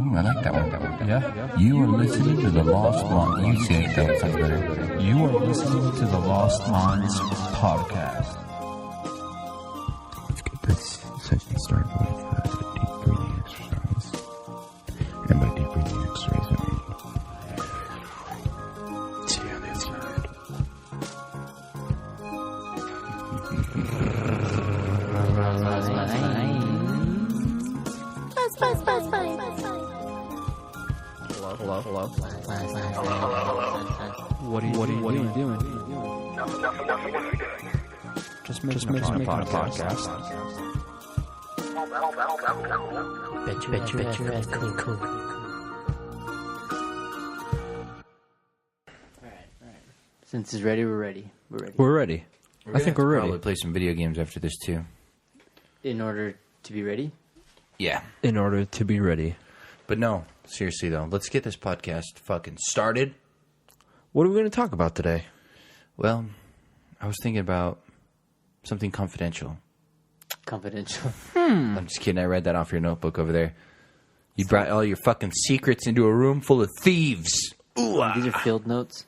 Ooh, I like that one. Yeah. You are listening to the Lost Minds. You say it, that sounds better. You are listening to the Lost Minds podcast. Let's get this session started with a deep breathing exercise. And by deep breathing exercise, I mean, see on the inside. Hello. What are you doing? Just making a podcast. Bet your ass cool. Alright. Since it's ready, we're ready. I think we're ready. Probably play some video games after this too. In order to be ready? Yeah. In order to be ready. But no, seriously though, let's get this podcast fucking started. What are we going to talk about today? Well, I was thinking about something confidential. Confidential. I'm just kidding. I read that off your notebook over there. You brought all your fucking secrets into a room full of thieves. Ooh, These are field notes.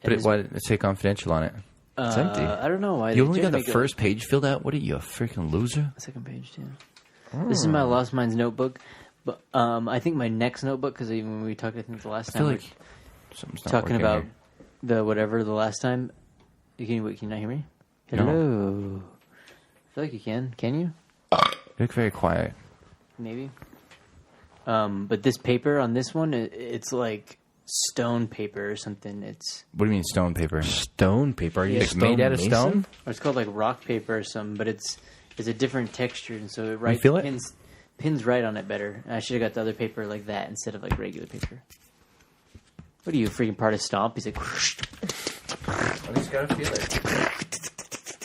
But why did it say confidential on it? It's empty. I don't know why. You only got the first page filled out? What are you, a freaking loser? Second page, too. This is my Lost Minds notebook. But I think my next notebook, because even when we talked, I think the last I feel time, like something's not talking working about here. the whatever the last time. Can you not hear me? Hello. No. I feel like you can. Can you? You look very quiet. Maybe. But this paper on this one, it's like stone paper or something. What do you mean stone paper? Stone paper? Are you It's made out of stone? Or it's called like rock paper or something, but it's a different texture, and so it feel it? pins right on it better. I should have got the other paper like that instead of like regular paper. What are you, freaking part of Stomp? He's like, whoosh. I just gotta feel it.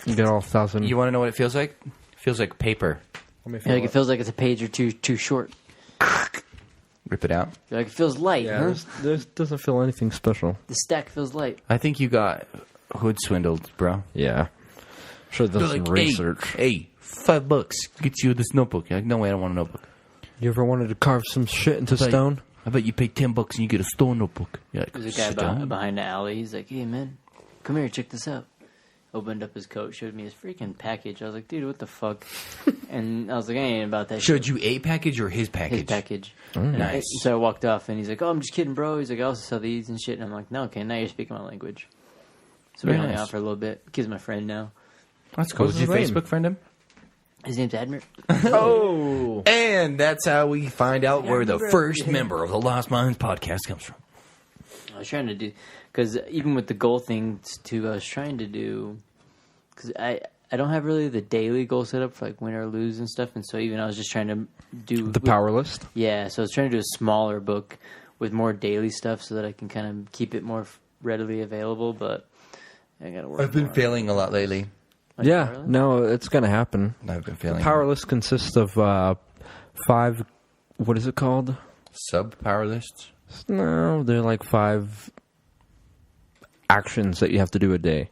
You got all 1,000. You want to know what it feels like? It feels like paper. It feels like it's a page or too short. Rip it out. Like it feels light, huh? This doesn't feel anything special. The stack feels light. I think you got hood swindled, bro. Yeah. Should have done some research. Hey, $5 gets you this notebook. You're like, no way, I don't want a notebook. You ever wanted to carve some shit into stone? I bet you pay $10 and you get a stone notebook. You're like, There's a guy behind the alley. He's like, hey, man, come here, check this out. Opened up his coat, showed me his freaking package. I was like, dude, what the fuck? And I was like, I ain't about that Showed shit. you a package or his package? His package. Nice. So I walked off, and he's like, oh, I'm just kidding, bro. He's like, I also sell these and shit. And I'm like, no, okay, now you're speaking my language. So we Very hung nice. out for a little bit. Kid's my friend now. That's cool. What's Did you his name? Facebook friend him? His name's Admir. Oh! And that's how we find out where the first member of the Lost Minds podcast comes from. I was trying to do, because even with the goal thing, too, I was trying to do, because I don't have really the daily goal set up for like win or lose and stuff, and so even I was just trying to do The power list? Yeah, so I was trying to do a smaller book with more daily stuff so that I can kind of keep it more readily available, but I gotta work. I've been more. failing a lot lately. Like Yeah, power list? no, it's going to happen. I've been failing. Power list consists of 5, what is it called? Sub power lists? No, they're like 5 actions that you have to do a day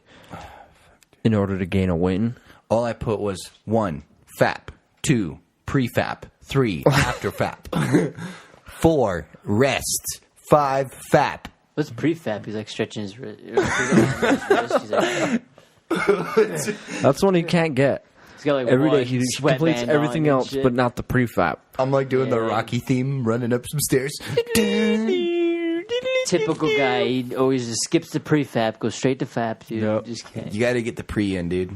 in order to gain a win. All I put was 1, FAP, 2, pre-FAP, 3, after FAP, 4, rest, 5, FAP. What's prefab? He's like stretching his wrist. He's like, That's one he can't get. he's got like Every day one he sweatband completes on everything and else, shit. but not the prefab. I'm like doing the Yeah. Rocky theme, running up some stairs. Typical guy. He always just skips the prefab, goes straight to fap, dude. Yep. Just can't. You got to get the pre in, dude.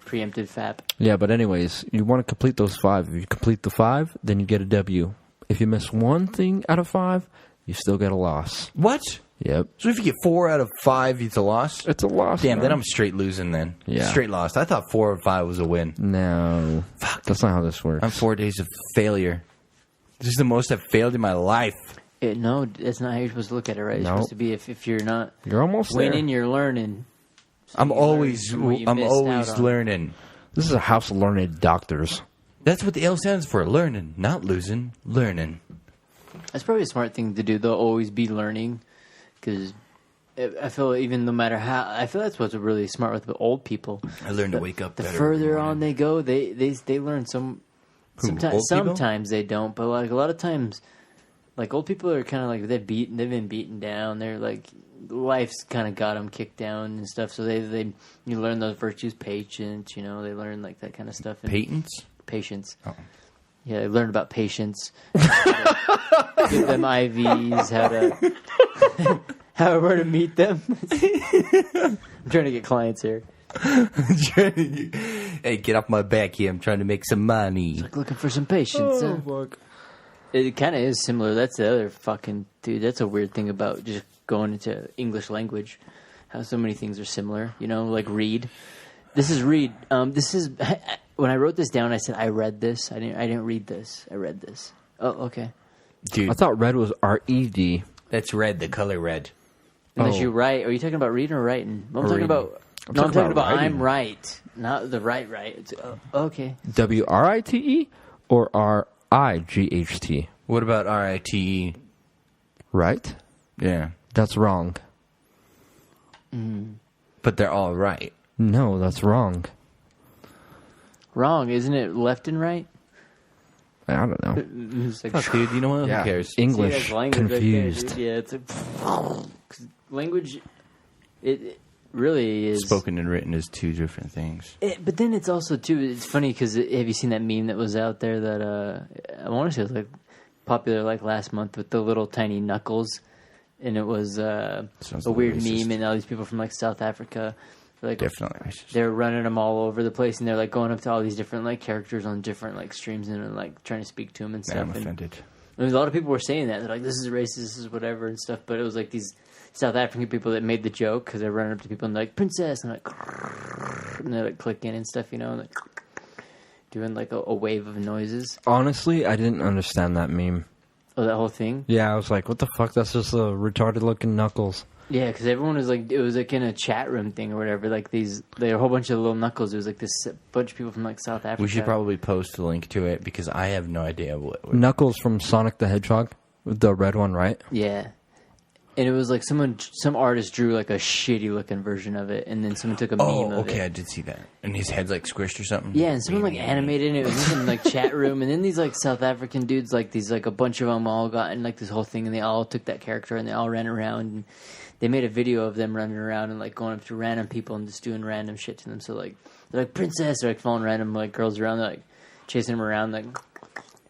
Preempted fap. Yeah, but anyways, you want to complete those 5. If you complete the 5, then you get a W. If you miss one thing out of 5, you still get a loss. What? Yep. So if you get 4 out of 5, it's a loss? It's a loss. Damn, man. then I'm straight losing then. Yeah. Straight lost. I thought 4 or 5 was a win. No. Fuck. That's not how this works. I'm 4 days of failure. This is the most I've failed in my life. No, that's not how you're supposed to look at it, right? It's Nope. supposed to be if you're not You're almost there. winning, you're learning. So I'm you always learn from what you missed out on. learning. This is a house of learned doctors. That's what the L stands for. Learning. Not losing. Learning. That's probably a smart thing to do, though. Always be learning, because I feel even no matter how, I feel that's what's really smart with the old people. I learned to wake up The better further every on morning. they go, they learn some. Who, old people? Sometimes they don't, but like a lot of times, like old people are kind of like they've been beaten down. They're like life's kind of got them kicked down and stuff. So you learn those virtues, patience. You know, they learn like that kind of stuff. And patience. Oh. Yeah, I learned about patience. Give them IVs, where to meet them. I'm trying to get clients here. Hey, get off my back here. I'm trying to make some money. It's like looking for some patience. Oh, fuck. It kind of is similar. That's the other fucking... Dude, that's a weird thing about just going into English language. How so many things are similar. You know, like read. This is read. This is... When I wrote this down, I said, I read this. I didn't read this. I read this. Oh, okay. Dude. I thought red was R-E-D. That's red, the color red. Unless you write. Are you talking about reading or writing? I'm talking about... I'm talking about I'm right. Not the right. It's, okay. W-R-I-T-E or R-I-G-H-T? What about R-I-T-E? Right? Yeah. That's wrong. But they're all right. No, that's wrong. Wrong, isn't it left and right? I don't know. It's like, Fuck, dude, you know what? Yeah. Who cares? English confused. Right there, it's language. It really is. Spoken and written is two different things. But then it's also too. It's funny because have you seen that meme that was out there that I want to say was like popular like last month with the little tiny knuckles, and it was a weird meme, and all these people from like South Africa. Like, definitely racist. They're running them all over the place, and they're like going up to all these different like characters on different like streams and like trying to speak to them and stuff. I'm offended. And a lot of people were saying that they're like, "This is racist, this is whatever" and stuff. But it was like these South African people that made the joke because they're running up to people and they're like "princess" and they're like clicking and stuff, you know, and like doing like a wave of noises. Honestly, I didn't understand that meme. Oh, that whole thing? Yeah, I was like, "What the fuck? That's just a retarded looking knuckles." Yeah, because everyone was like, it was like in a chat room thing or whatever. Like there were a whole bunch of little knuckles. It was like this bunch of people from like South Africa. We should probably post a link to it because I have no idea what. Knuckles from Sonic the Hedgehog, the red one, right? Yeah, and it was like some artist drew like a shitty looking version of it, and then someone took a meme of it. Oh, okay, I did see that. And his head's like squished or something. Yeah, and someone like animated it. It was in like chat room, and then these like South African dudes, like these like a bunch of them all got in like this whole thing, and they all took that character and they all ran around and. They made a video of them running around and like going up to random people and just doing random shit to them. So like they're like princess, they're like following random like girls around, they're like chasing them around, like.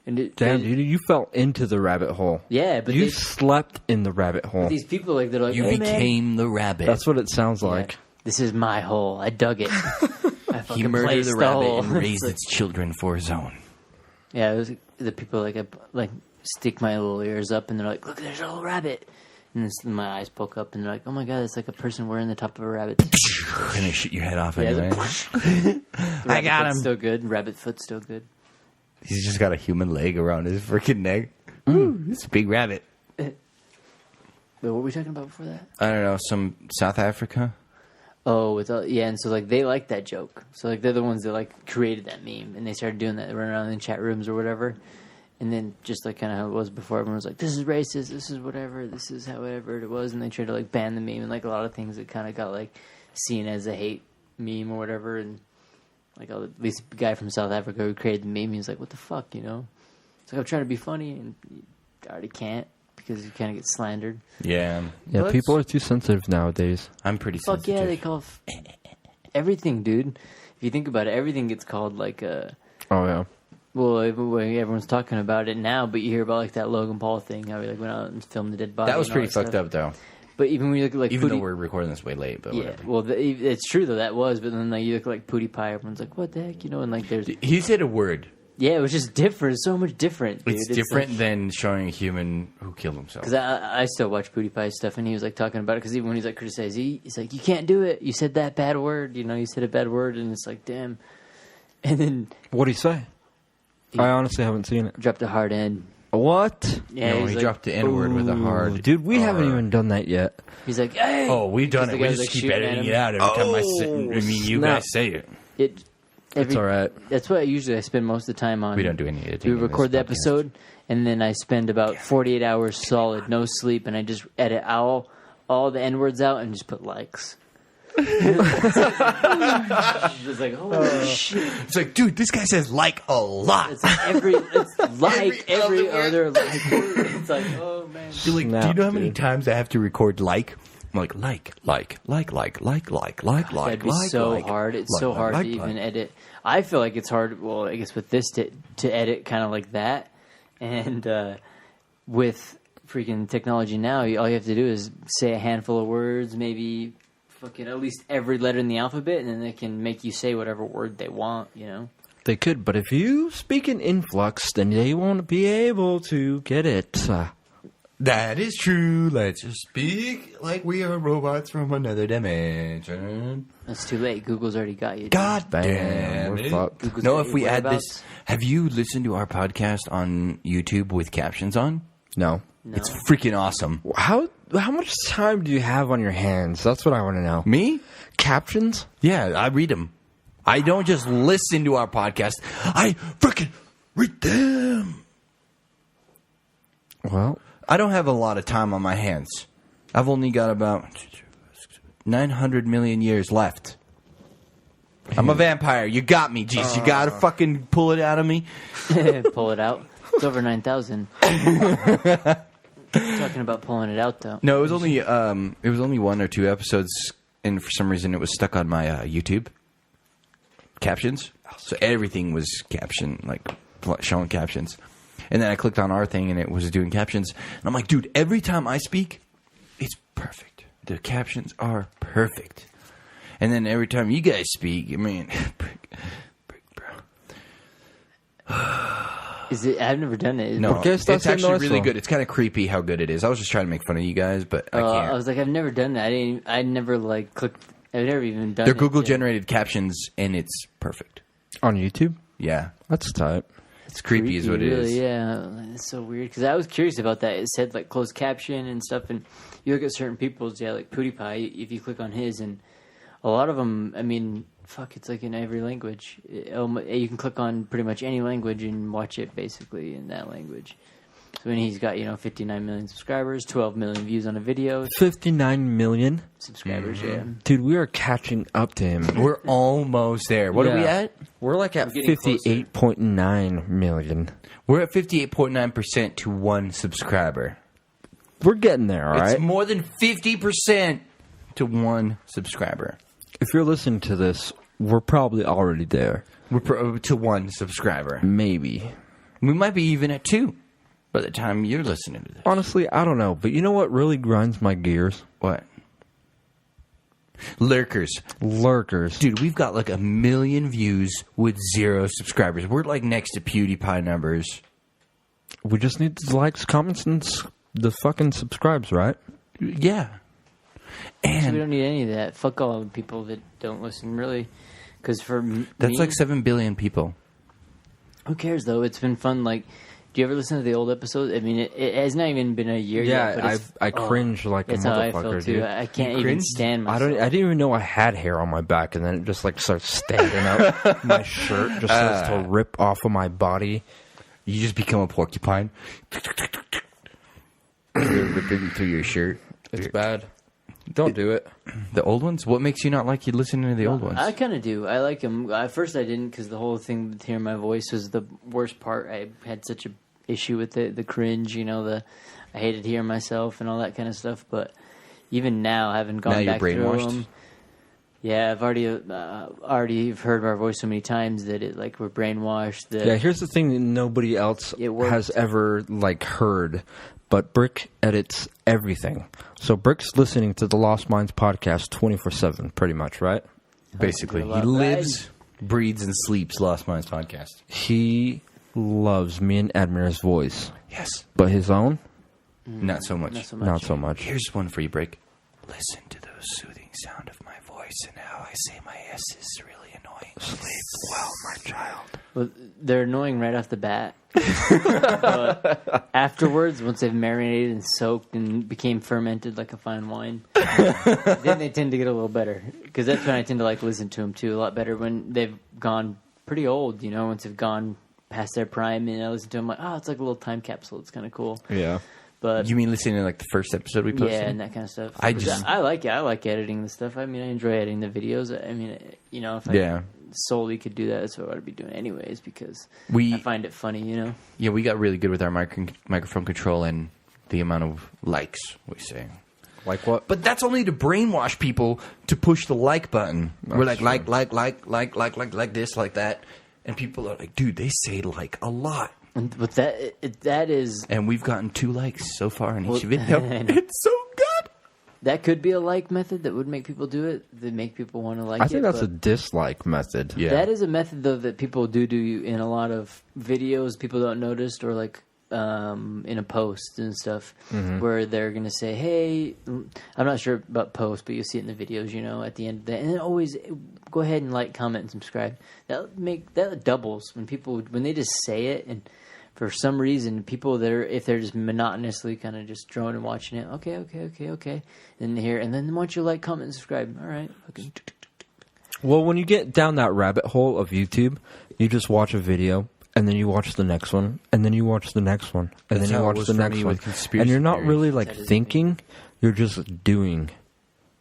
And damn, dude, you fell into the rabbit hole. Yeah, but you slept in the rabbit hole. These people like they're like you became the rabbit. That's what it sounds like. This is my hole. I dug it. He murdered the rabbit and raised its children for his own. Yeah, it was the people like stick my little ears up and they're like, look, there's a little rabbit. And my eyes poke up, and they're like, "Oh my god, it's like a person wearing the top of a rabbit." Gonna shoot your head off anyway. I got him. Still good. Rabbit foot's still good. He's just got a human leg around his freaking neck. Ooh, it's a big rabbit. Wait, what were we talking about before that? I don't know. Some South Africa. Oh, and so like they like that joke. So like they're the ones that like created that meme, and they started doing that, running around in chat rooms or whatever. And then just like kind of how it was before, everyone was like, "This is racist. This is whatever. This is however it was." And they tried to like ban the meme and like a lot of things that kind of got like seen as a hate meme or whatever. And like at least the guy from South Africa who created the meme, he was like, "What the fuck," you know? It's like I'm trying to be funny and you already can't because you kind of get slandered. Yeah. Yeah, people are too sensitive nowadays. I'm pretty sensitive. Fuck yeah, they call everything, dude. If you think about it, everything gets called like a. Oh yeah. Well, everyone's talking about it now, but you hear about like that Logan Paul thing, how he like went out and filmed the dead body. That was pretty fucked up, though. But even when you look at like even though we're recording this way late, but yeah, whatever. well, it's true though that was. But then like you look at like Pootie Pie, everyone's like, "What the heck," you know? And like there's he said a word. Yeah, it was just different. It's so much different. Dude. It's different like, than showing a human who killed himself. Because I still watch Pootie Pie stuff, and he was like talking about it. Because even when he's like criticized, he's like, "You can't do it. You said that bad word. You know, you said a bad word," and it's like, damn. And then what did he say? I honestly haven't seen it. Dropped a hard N. What? Yeah, no, he like, dropped the N word with a hard. Dude, we haven't even done that yet. He's like, "Hey." Oh, we've done it. We just like keep editing it out every time you guys say it. It's all right. That's what I spend most of the time on. We don't do any editing. We record the episode, and then I spend about 48 hours solid, no sleep, and I just edit all the N words out and just put likes. Just like, holy shit. It's like, dude, this guy says like a lot. It's like every other like. It's like, oh man. You're like, Snap, do you know how many dude. times I have to record like? I'm like. That'd be so hard. It's so hard to even edit. I feel like it's hard. Well, I guess with this to edit kind of like that, and with freaking technology now, all you have to do is say a handful of words, maybe fucking at least every letter in the alphabet, and then they can make you say whatever word they want. You know. They could, but if you speak in influx, then they won't be able to get it. That is true. Let's just speak like we are robots from another dimension. That's too late. Google's already got you. God Bam, damn we're it. fucked. Google's No, got if we your add whereabouts. this, have you listened to our podcast on YouTube with captions on? No. No. It's freaking awesome. How much time do you have on your hands? That's what I want to know. Me? Captions? Yeah, I read them. I don't just listen to our podcast. I freaking read them. Well, I don't have a lot of time on my hands. I've only got about 900 million years left. I'm a vampire. You got me, jeez. You gotta fucking pull it out of me. Pull it out. It's over 9,000. Talking about pulling it out though. No, it was only 1 or 2 episodes, and for some reason it was stuck on my YouTube captions. So everything was caption, like showing captions. And then I clicked on our thing, and it was doing captions. And I'm like, dude, every time I speak, it's perfect. The captions are perfect. And then every time you guys speak, I mean, bro. Is it? I've never done it. No, Porque it's estás actually haciendo really eso? good. It's kind of creepy how good it is. I was just trying to make fun of you guys, but I can't. I was like, I've never done that. I never like clicked. I've never even done. They're it Google yet. generated captions, and it's perfect. on YouTube? Yeah, That's tight. it's creepy, is what it really, is. Yeah, it's so weird because I was curious about that. It said like closed caption and stuff, and you look at certain people's, like PewDiePie. If you click on his, and a lot of them, I mean, fuck, it's like in every language. You can click on pretty much any language and watch it basically in that language. So when he's got 59 million subscribers, 12 million views on a video, 59 million? subscribers, yeah. Dude, we are catching up to him. We're almost there. What are we Yeah. at? We're like at We're getting closer. 58.9 million. We're at 58.9% to 1 subscriber. We're getting there, all It's right? more than 50% to 1 subscriber. If you're listening to this, we're probably already there. We're to 1 subscriber. Maybe. We might be even at 2 by the time you're listening to this. Honestly, I don't know. But you know what really grinds my gears? What? Lurkers. Lurkers. Dude, we've got like 1 million views with 0 subscribers. We're like next to PewDiePie numbers. We just need the likes, comments, and the fucking subscribes, right? Yeah. So we And don't need any of that. Fuck all the people that don't listen, really. Because for that's me, like 7 billion people. who cares though? It's been fun. Like, do you ever listen to the old episodes? I mean, it has not even been a year yet. But I cringe like a that's how I feel motherfucker, too. dude. I can't You even cringe? stand I myself. didn't even know I had hair on my back, and then it just like starts standing up. My shirt just starts to rip off of my body. You just become a porcupine. You're ripping through your shirt. It's bad. Don't do it. The old ones? What makes you not like you listening to the old ones? I kind of do. I like them. At first, I didn't because the whole thing with hearing my voice was the worst part. I had such a issue with the cringe. I hated hearing myself and all that kind of stuff. But even now, having gone Now you're back through brainwashed? them, yeah, I've already heard our voice so many times that it like we're brainwashed. That Yeah, here's the thing that nobody else It worked. has ever like heard, but Brick edits everything. So Brick's listening to the Lost Minds podcast 24/7, pretty much, right? Basically. a He lot. lives, breathes, and sleeps Lost Minds podcast. He loves me and Admir's voice, Yes. but his own, Not so much. not so much. not so much. Here's one for you, Break. Listen to the soothing sound of my voice and how I say my S is really annoying. Sleep well, my child. Well, they're annoying right off the bat. But afterwards, once they've marinated and soaked and became fermented like a fine wine, then they tend to get a little better. Because that's when I tend to like listen to them too a lot better when they've gone pretty old. Once they've gone past their prime, and I listen to them like, oh, it's like a little time capsule. It's kind of cool. Yeah. But You mean listening to like the first episode we posted? yeah, and that kind of stuff. I 'Cause just- I like it. I like editing the stuff. I mean, I enjoy editing the videos. I mean, you know, if I Yeah. solely could do that, that's what I'd be doing anyways because We I find it funny, you know. Yeah, we got really good with our microphone control and the amount of likes we say. Like what? But that's only to brainwash people to push the like button. We're like, like this, like that. And people are like, dude, they say like a lot. But that is And we've gotten 2 likes so far in each Well, video. I know. It's so good. that could be a like method that would make people do it. That make people want to like it. I think that's a but dislike method. Yeah. that is a method though that people do in a lot of videos. People don't notice or like in a post and stuff where they're gonna say, "Hey," I'm not sure about posts, but you'll see it in the videos. You know, at the end of that, and then always go ahead and like, comment, and subscribe. That doubles when they just say it, and for some reason, people if they're just monotonously kind of just drawing and watching it, okay, and then once you like, comment, and subscribe, all right, okay. Well, when you get down that rabbit hole of YouTube, you just watch a video, and then you watch the next one, and then you watch the next one, and That's then you how it watch was the for next me one. with conspiracy And you're not theories. really like That is thinking, you're just doing,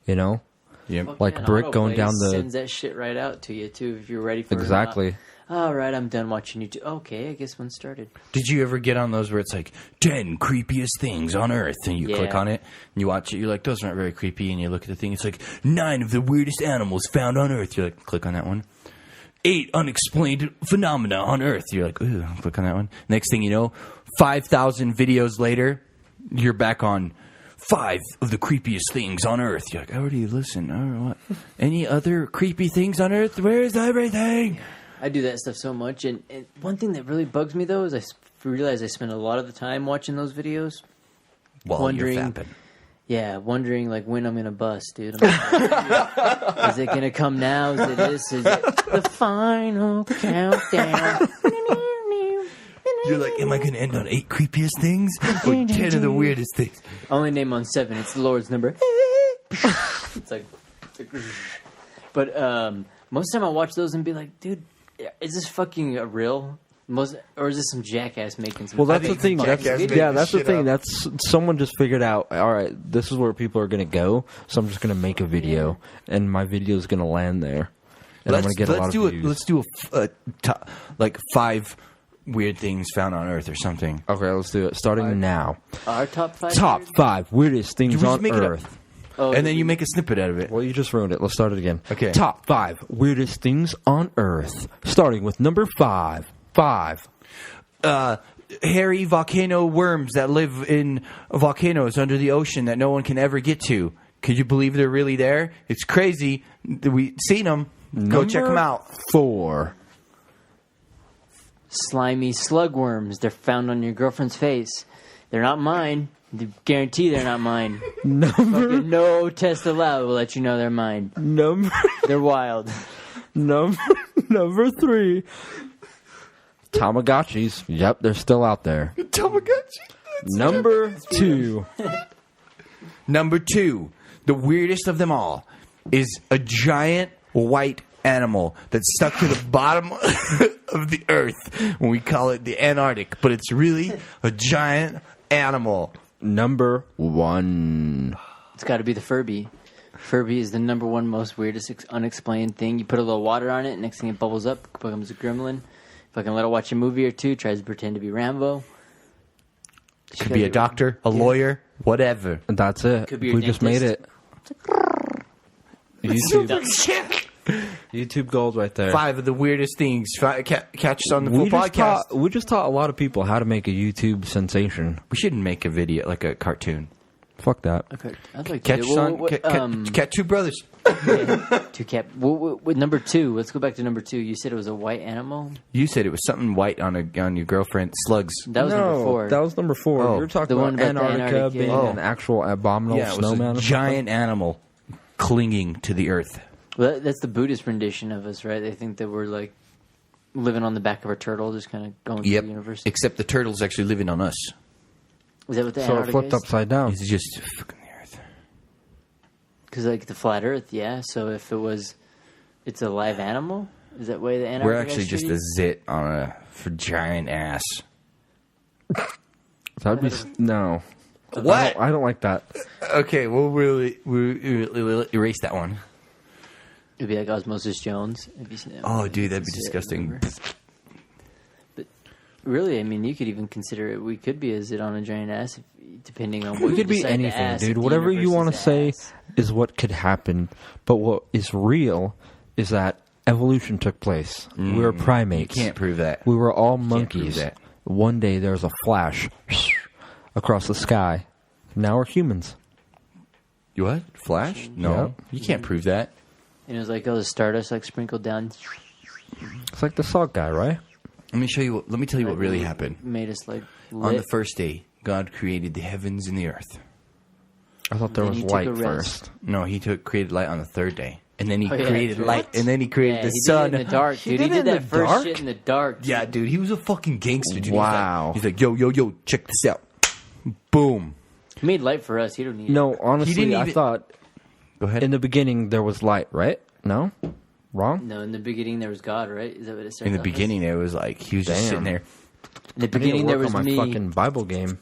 you know? Yep. Like and Brick autoplay going down the- sends that shit right out to you too if you're ready for Exactly. it. All right, I'm done watching YouTube. Okay, I guess one started. Did you ever get on those where it's like 10 creepiest things on Earth, and you Yeah. click on it and you watch it? You're like, those aren't very creepy, and you look at the thing. It's like 9 of the weirdest animals found on Earth. You're like, click on that one. 8 unexplained phenomena on Earth. You're like, ooh, click on that one. Next thing you know, 5,000 videos later, you're back on 5 of the creepiest things on Earth. You're like, I already listened. What? Any other creepy things on Earth? Where is everything? I do that stuff so much, and one thing that really bugs me though is I realize I spend a lot of the time watching those videos. While Wondering- you're fapping. Yeah, wondering like when I'm gonna bust, dude. I'm like, is it gonna come now? Is it this? Is it the final countdown? You're like, am I going to end on 8 creepiest things or 10 of the weirdest things? Only name on 7. It's the Lord's number. it's like but most of the time I watch those and be like, dude, is this fucking real? Or is this some jackass making some? Well, that's the think thing. Jackass That's, made yeah, this that's the shit thing. up. That's someone just figured out. All right, this is where people are going to go. So I'm just going to make a video, and my video is going to land there, and I'm going to get a lot of views. Let's do like 5 weird things found on Earth or something. Okay, let's do it. Starting now. Our top 5. Top 5 weirdest things We just on make it up. Earth. Oh, And then you make a snippet out of it. Well, you just ruined it. Let's start it again. Okay. Top 5 weirdest things on Earth. Starting with number 5. 5. Hairy volcano worms that live in volcanoes under the ocean that no one can ever get to. Could you believe they're really there? It's crazy. We seen them. Go check them out. 4. slimy slugworms. They're found on your girlfriend's face. They're not mine. I guarantee they're not mine. Fucking no test allowed will let you know they're mine. They're wild. Number 3. Tamagotchis. Yep, they're still out there. Number 2. Number 2, the weirdest of them all, is a giant white animal that's stuck to the bottom of the Earth. When we call it the Antarctic, but it's really a giant animal. Number 1. It's got to be the Furby. Furby is the number 1 most weirdest unexplained thing. You put a little water on it, next thing it bubbles up, becomes a gremlin. If I can let it watch a movie or two, tries to pretend to be Rambo. Could be a doctor, a lawyer, whatever. That's it. Could be your We just made dentist. it. YouTube gold right there. 5 of the weirdest things. Catch us on the full We just, podcast. we just taught a lot of people how to make a YouTube sensation. We shouldn't make a video like a cartoon. Fuck that. Okay, I'd like to Catch do- on. Catch 2 brothers. Two cap. With number 2, let's go back to number 2. You said it was a white animal. You said it was something white on your girlfriend. Slugs. That was number 4. That was number 4. Oh. You're talking The one about about the Antarctica Antarctic, being yeah. an actual abominable Yeah, it was snowman. a or giant animal clinging to the earth. Well, that's the Buddhist rendition of us, right? They think that we're like living on the back of a turtle, just kind of going through the universe. Except the turtle's actually living on us. Is that what the something. So it Antarctica flipped is? upside down. It's just fucking the earth. Because like the flat Earth, yeah. So if it's a live animal. Is that way the Antarctica? We're actually is just a treated? zit on a giant ass. That'd be no. What? I don't like that. Okay, we'll erase that one. It'd be like Osmosis Jones. Have you seen that? Oh, dude, that'd be disgusting. But really, I mean, you could even consider it. We could be a zit on a giant ass, depending on what We could be anything, dude. Whatever you want to say is what could happen. But what is real is that evolution took place. We were primates. You can't prove that. We were all prove monkeys. that. One day there was a flash across the sky. Now we're humans. You what? Flash? No. Yep. You can't prove that. And it was like, the stardust like sprinkled down. It's like the salt guy, right? Let me tell you what really happened. Made us like lit. On the first day, God created the heavens and the earth. I thought there Then was he took light a rest. first. No, he created light on the third day. And then he Oh, yeah, created true. light. And then he created the he sun. did it in the dark, He dude. did He it did in that the first dark? shit in the dark. dude. Yeah, dude, he was a fucking gangster, dude. Wow. He's like, yo, check this out. Boom. He made light for us. He don't need it. No, honestly, didn't I even- thought Go ahead. in the beginning there was light, right? No? Wrong? No, in the beginning there was God, right? Is that what it started In the off as? beginning, it was like, he was just Damn. sitting there. In the I need to beginning there work was on my me, fucking Bible game.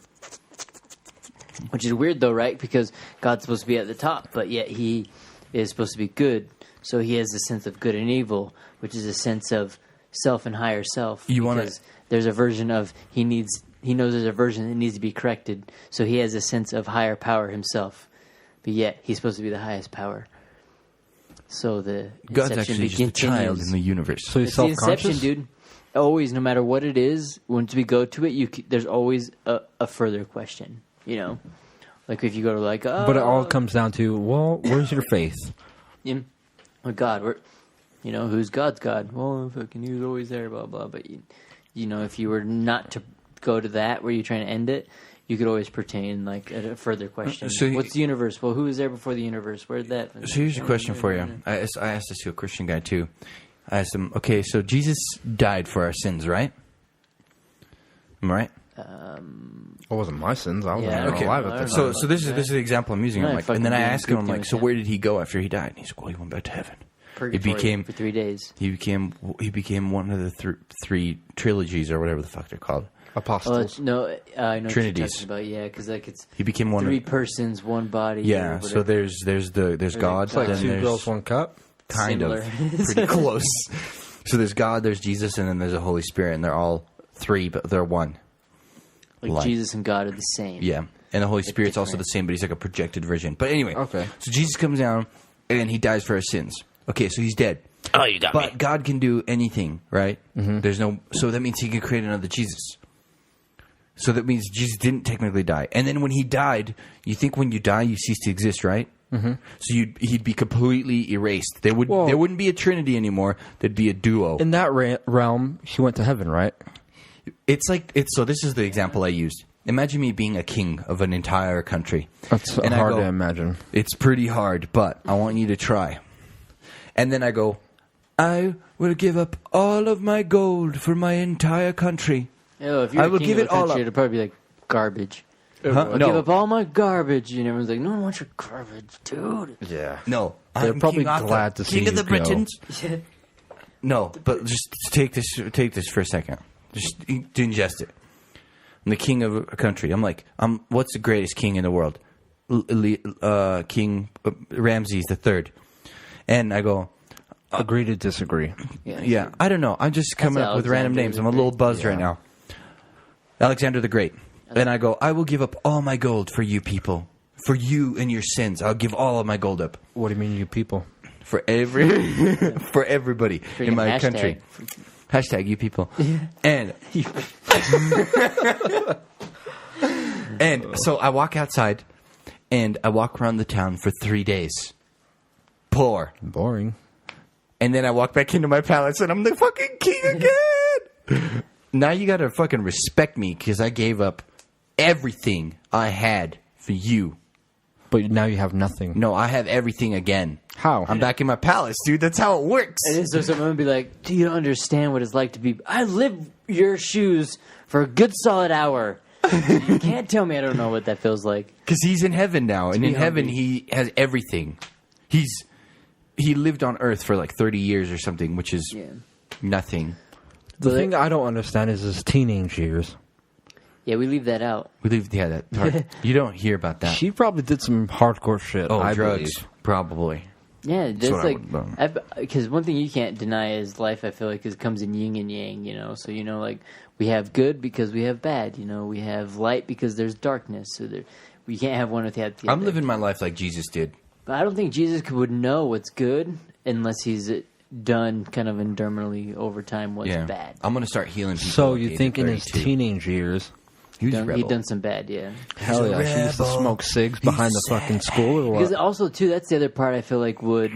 which is weird though, right? Because God's supposed to be at the top, but yet he is supposed to be good. So he has a sense of good and evil, which is a sense of self and higher self. You wanna- because there's a version of he knows there's a version that needs to be corrected. So he has a sense of higher power himself, but yet he's supposed to be the highest power. So the God's inception actually just a child continues. in the universe. So he's It's the inception, self-conscious? dude. Always, no matter what it is, once we go to it, there's always a further question. You know, like if you go to like, But it all comes down to, well, where's your faith? oh God, who's God's God? Well, fucking, he was always there, blah blah. But you know, if you were not to go to that, where you're trying to end it, you could always pertain like a further question. So What's the universe? Well, who was there before the universe? Where'd that? So here's a question for you. I asked this to a Christian guy too. I asked him, okay, so Jesus died for our sins, right? Am I right? It wasn't my sins. I wasn't Yeah, even okay. alive at I the don't time. know. So this is the example I'm using. No, I'm I like, fucking and then I didn't asked him, I'm cook like, so him, where did he go after he died? And he's like, well, he went back to heaven. Purgatory became- for 3 days. He became one of the three trilogies or whatever the fuck they're called. Apostles. No, I know Trinities. what you're talking about. Yeah, because like it's He became one three of persons, one body. yeah. or So whatever. there's God. It's like then two there's girls, one cup. kind Similar. of pretty close. So there's God, there's Jesus, and then there's the Holy Spirit, and they're all three, but they're one. like light. Jesus and God are the same. Yeah, and the Holy They're Spirit's also the different. same, but he's like a projected version. But anyway, Okay. So Jesus comes down and he dies for our sins. Okay, so he's dead. Oh, you got But God can do anything, right? There's no, so that means he can create another Jesus. So that means Jesus didn't technically die. And then when he died, you think when you die you cease to exist, right? Mm-hmm. So he'd be completely erased. There wouldn't be a Trinity anymore. There'd be a duo. In that realm, he went to heaven, right? So this is the example I used. Imagine me being a king of an entire country. That's And I hard go, to imagine. It's pretty hard, but I want you to try. And then I go, I will give up all of my gold for my entire country. Oh, if you're I will king give of it a all country, up. it'll probably be like garbage. Huh? I'll No. give up all my garbage, and everyone's like, "No one wants your garbage, dude." Yeah. No, They're I'm probably King Arthur, glad to see King of you the go. Britons. No, but just take this for a second. Just ingest it. I'm the king of a country. I'm like, what's the greatest king in the world? King Ramses III. And I go, Agree to disagree. yeah, I don't know. I'm just coming up with random Alexander names. the I'm a little Great. buzzed right now. Alexander the Great. And I go, I will give up all my gold for you people. For you and your sins. I'll give all of my gold up. What do you mean, you people? For for everybody in my Freaking country. Hashtag you people. And and so I walk outside and I walk around the town for 3 days. Poor. Boring. And then I walk back into my palace and I'm the fucking king again. Now you gotta fucking respect me because I gave up everything I had for you. But now you have nothing. No, I have everything again. How? I'm back in my palace, dude. That's how it works. And then so someone would be like, "Do you understand what it's like to be? I live your shoes for a good solid hour. You can't tell me I don't know what that feels like." Because he's in heaven now, and be in heaven hungry. he has everything. He lived on Earth for like 30 years or something, which is Yeah. nothing. The thing I don't understand is his teenage years. Yeah, we leave that out. That part. You don't hear about that. She probably did some hardcore shit. I drugs, believe. probably. Yeah, that's what like because one thing you can't deny is life. I feel like it comes in yin and yang. So like we have good because we have bad. We have light because there's darkness. So we can't have one without the other. I'm living my life like Jesus did. But I don't think Jesus would know what's good unless he's done kind of endurmentally over time what's bad. I'm going to start healing people. So you think in his teenage years... He'd done some bad, yeah. Hell yeah, she used to smoke cigs behind the fucking school or what? Because also, too, that's the other part I feel like would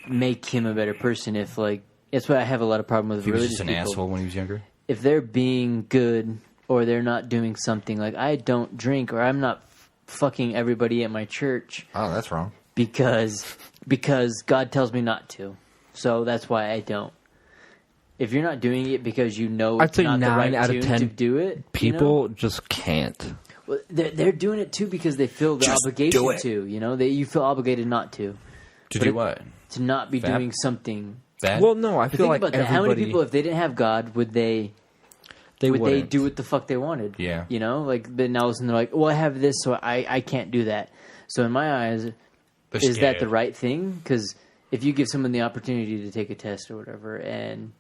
make him a better person if, like... That's why I have a lot of problem with religious people. He was just an asshole when he was younger? If they're being good or they're not doing something, like I don't drink or I'm not fucking everybody at my church... Oh, that's wrong. Because God tells me not to. So that's why I don't. If you're not doing it because you know I'd it's say not 9 the right out of tune 10 to do it, people just can't. Well, they're doing it too because they feel the Just obligation do it. to. You feel obligated not to. To do what? To not be Bad? doing something. Bad? Well, no, I But feel think like about that. everybody... How many people, if they didn't have God, would they wouldn't. do what the fuck they wanted? Yeah. But now they're like, well, I have this, so I can't do that. So in my eyes, They're is that scared. the right thing? Because if you give someone the opportunity to take a test or whatever, and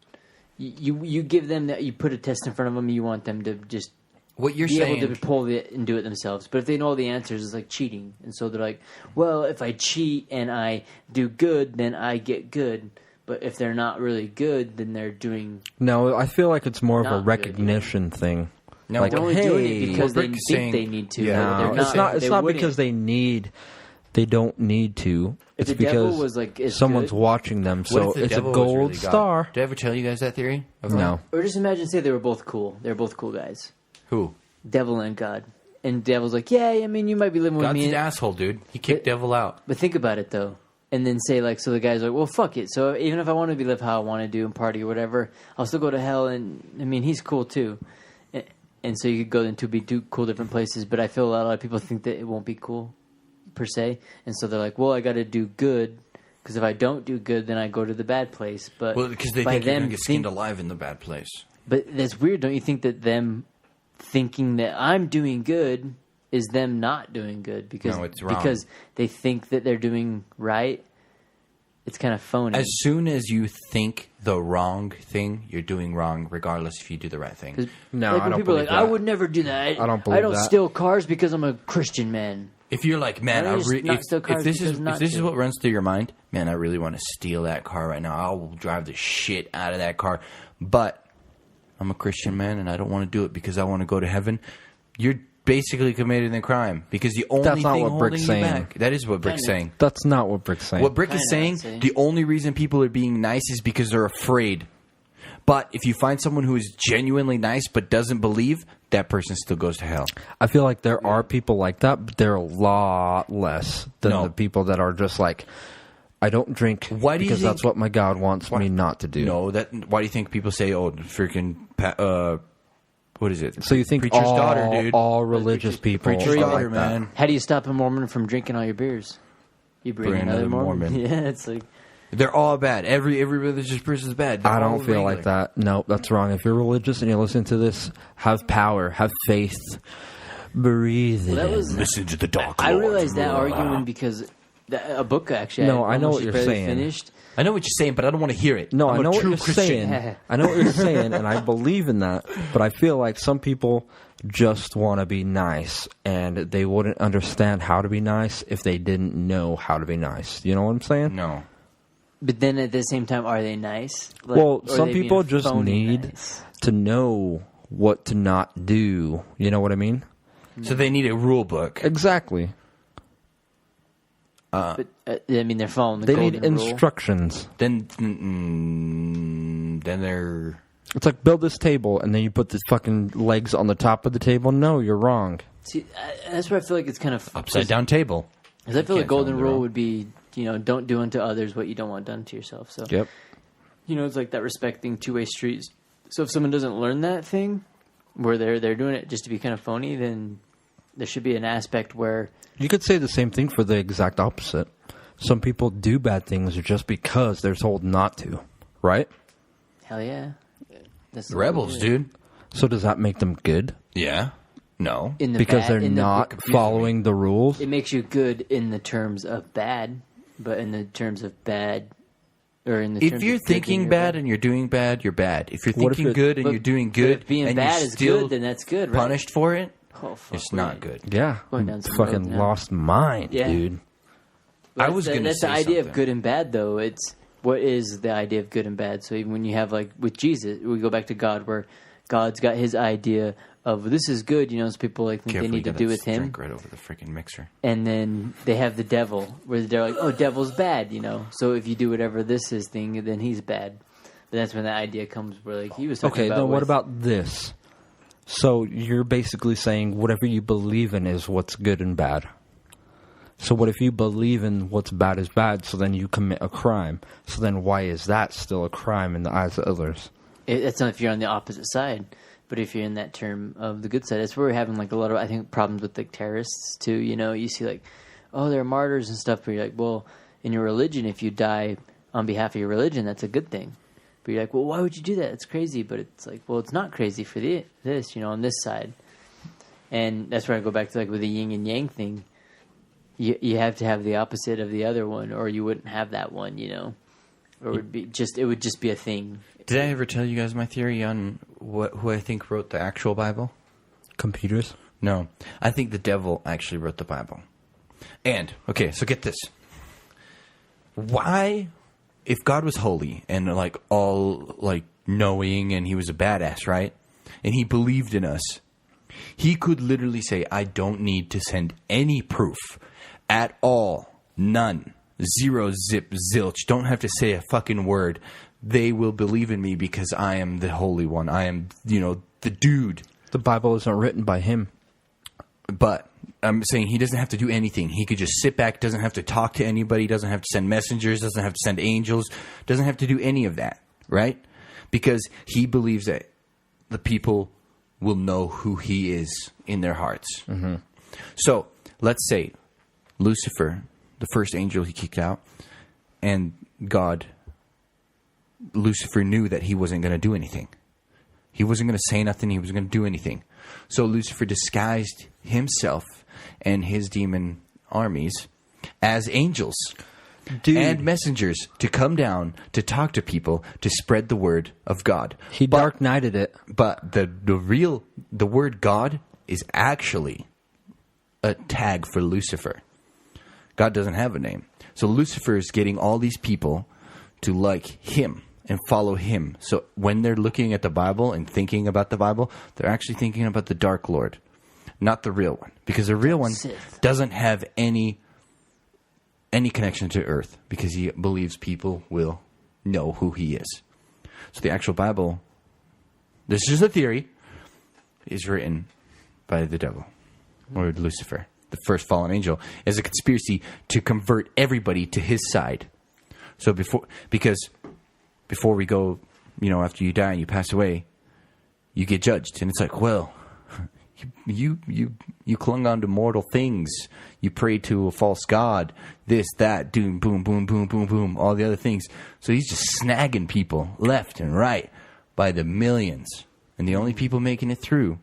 you give them that, you put a test in front of them, you want them to just What you're be saying... able to pull it and do it themselves. But if they know all the answers, it's like cheating. And so they're like, well, if I cheat and I do good, then I get good. But if they're not really good, then they're doing... No, I feel like it's more of a Not good, recognition thing. No, like, They're only doing it because they Rick is think saying- they need to. Yeah, but they're No, it's they not wouldn't. because they don't need to. It's the devil because was like, it's someone's good. watching them, What so if the it's a devil was gold really God? star. Did I ever tell you guys that theory? No. Or just imagine, say they were both cool. They're both cool guys. Who? Devil and God. And devil's like, yeah, I mean, you might be living with God's me. an asshole, dude. He kicked devil out. But think about it, though. And then say, like, so the guy's like, well, fuck it. So even if I want to live how I want to do and party or whatever, I'll still go to hell. And, I mean, he's cool, too. And so you could go into be two cool different places. But I feel a lot of people think that it won't be cool, per se. And so they're like, well, I got to do good. Because if I don't do good, then I go to the bad place. But Well, because they by think you're them going to get skinned alive in the bad place. But that's weird. Don't you think that them thinking that I'm doing good is them not doing good? Because, No, it's wrong. because they think that they're doing right. It's kind of phony. As soon as you think the wrong thing, you're doing wrong, regardless if you do the right thing. No, like I when don't people are believe like, I that. would never do that. I don't believe that. steal cars because I'm a Christian man. If you're like, man, Why don't you just not steal cars if this because is not if this to? is what runs through your mind, man, I really want to steal that car right now. I will drive the shit out of that car, but I'm a Christian man and I don't want to do it because I want to go to heaven. You're basically committing a crime because the only That's not thing what holding Brick's you saying. back. That is what Brick's Kinda. saying. That's not what Brick's saying. What Brick is Kinda, saying, I'd say. the only reason people are being nice is because they're afraid. But if you find someone who is genuinely nice but doesn't believe, that person still goes to hell. I feel like there are people like that, but they're a lot less than No. the people that are just like, I don't drink Why do you because think- that's what my God wants me not to do. No, that. Why do you think people say, "Oh, freaking"? What is it? So you think preacher's all, daughter, dude? all religious people Preacher's are daughter, like that? man. How do you stop a Mormon from drinking all your beers? You bring another Mormon. Yeah, it's like... They're all bad. Every religious person is bad. They're I all don't feel like regular. that. No, that's wrong. If you're religious and you're listening to this, have power, have faith, breathe Well, it that in. was... Listen to the dark. I Lord. realized that argument because a book actually. No, I know almost what you're barely saying. Finished. I know what you're saying, but I don't want to hear it. No, I'm I know a what true you're Christian. saying. I know what you're saying, and I believe in that. But I feel like some people just want to be nice, and they wouldn't understand how to be nice if they didn't know how to be nice. You know what I'm saying? No. But then at the same time, are they nice? Like, Well, or are some they being people just phony need nice? to know what to not do. You know what I mean? So they need a rule book. Exactly. But, I mean, they're following the They golden need rule. instructions. Then they're. It's like build this table, and then you put the fucking legs on the top of the table. No, you're wrong. See, that's where I feel like it's kind of Upside down table. Because I feel You like can't tell golden them they're rule wrong. would be, don't do unto others what you don't want done to yourself. So, Yep. it's like that respecting two-way streets. So if someone doesn't learn that thing, where they're doing it just to be kind of phony, then there should be an aspect where You could say the same thing for the exact opposite. Some people do bad things just because they're told not to, right? hell yeah, that's The rebels, dude. So does that make them good? Yeah. No. in the because bad, they're in the not book. following the rules. It makes you good in the terms of bad, but in the terms of bad, or in the If terms you're of good, thinking then bad and you're doing bad, you're bad. If you're What if thinking it- good and But- you're doing but good if being and bad you're is still good, then that's good, right? punished for it, Oh, fuck, it's we not ain't good. Yeah, Going down some fucking road now. lost mind, Yeah. dude. I was going to That's say the idea something. of good and bad, though. It's what is the idea of good and bad. So even when you have like with Jesus, we go back to God, where God's got His idea of this is good. You know, so people like think Careful, they you need to got do that with Him, drink right over the freaking mixer. and then they have the devil, where they're like, "Oh, devil's bad," you know. So if you do whatever this is thing, then he's bad. But that's when the idea comes, where like he was talking Okay, about. then what with- about this? So you're basically saying whatever you believe in is what's good and bad. So what if you believe in what's bad is bad, so then you commit a crime? So then why is that still a crime in the eyes of others? It's not if you're on the opposite side, but if you're in that term of the good side, that's where we're having like a lot of, I think, problems with like terrorists too. You know, you see like, oh, they're martyrs and stuff, but you're like, well, in your religion, if you die on behalf of your religion, that's a good thing. But you're like, well, why would you do that? It's crazy. But it's like, well, it's not crazy for this, you know, on this side. And that's where I go back to like with the yin and yang thing. You have to have the opposite of the other one, or you wouldn't have that one, you know. Or it would just be a thing. Did I ever tell you guys my theory on who I think wrote the actual Bible? Computers? No. I think the devil actually wrote the Bible. And, okay, so get this. Why, if God was holy and like all like knowing and he was a badass, right? And he believed in us, he could literally say, I don't need to send any proof at all. None. Zero, zip, zilch. Don't have to say a fucking word. They will believe in me because I am the Holy One. I am, the dude. The Bible isn't written by him. But I'm saying he doesn't have to do anything. He could just sit back, doesn't have to talk to anybody, doesn't have to send messengers, doesn't have to send angels, doesn't have to do any of that, right? Because he believes that the people will know who he is in their hearts. Mm-hmm. So let's say Lucifer, the first angel he kicked out, and Lucifer knew that he wasn't going to do anything. He wasn't going to say nothing. He wasn't going to do anything. So Lucifer disguised himself and his demon armies as angels and messengers to come down to talk to people to spread the word of God. He Dark Knighted it. But the word God is actually a tag for Lucifer. God doesn't have a name. So Lucifer is getting all these people to like him and follow him. So when they're looking at the Bible and thinking about the Bible, they're actually thinking about the Dark Lord, not the real one. Because the real one doesn't have any connection to earth because he believes people will know who he is. So the actual Bible, this is just a theory, is written by the devil or Lucifer, the first fallen angel, as a conspiracy to convert everybody to his side. So before we go, after you die and you pass away, you get judged. And it's like, well, you clung on to mortal things. You prayed to a false god, this, that, doom, boom, boom, boom, boom, boom, all the other things. So he's just snagging people left and right by the millions. And the only people making it through.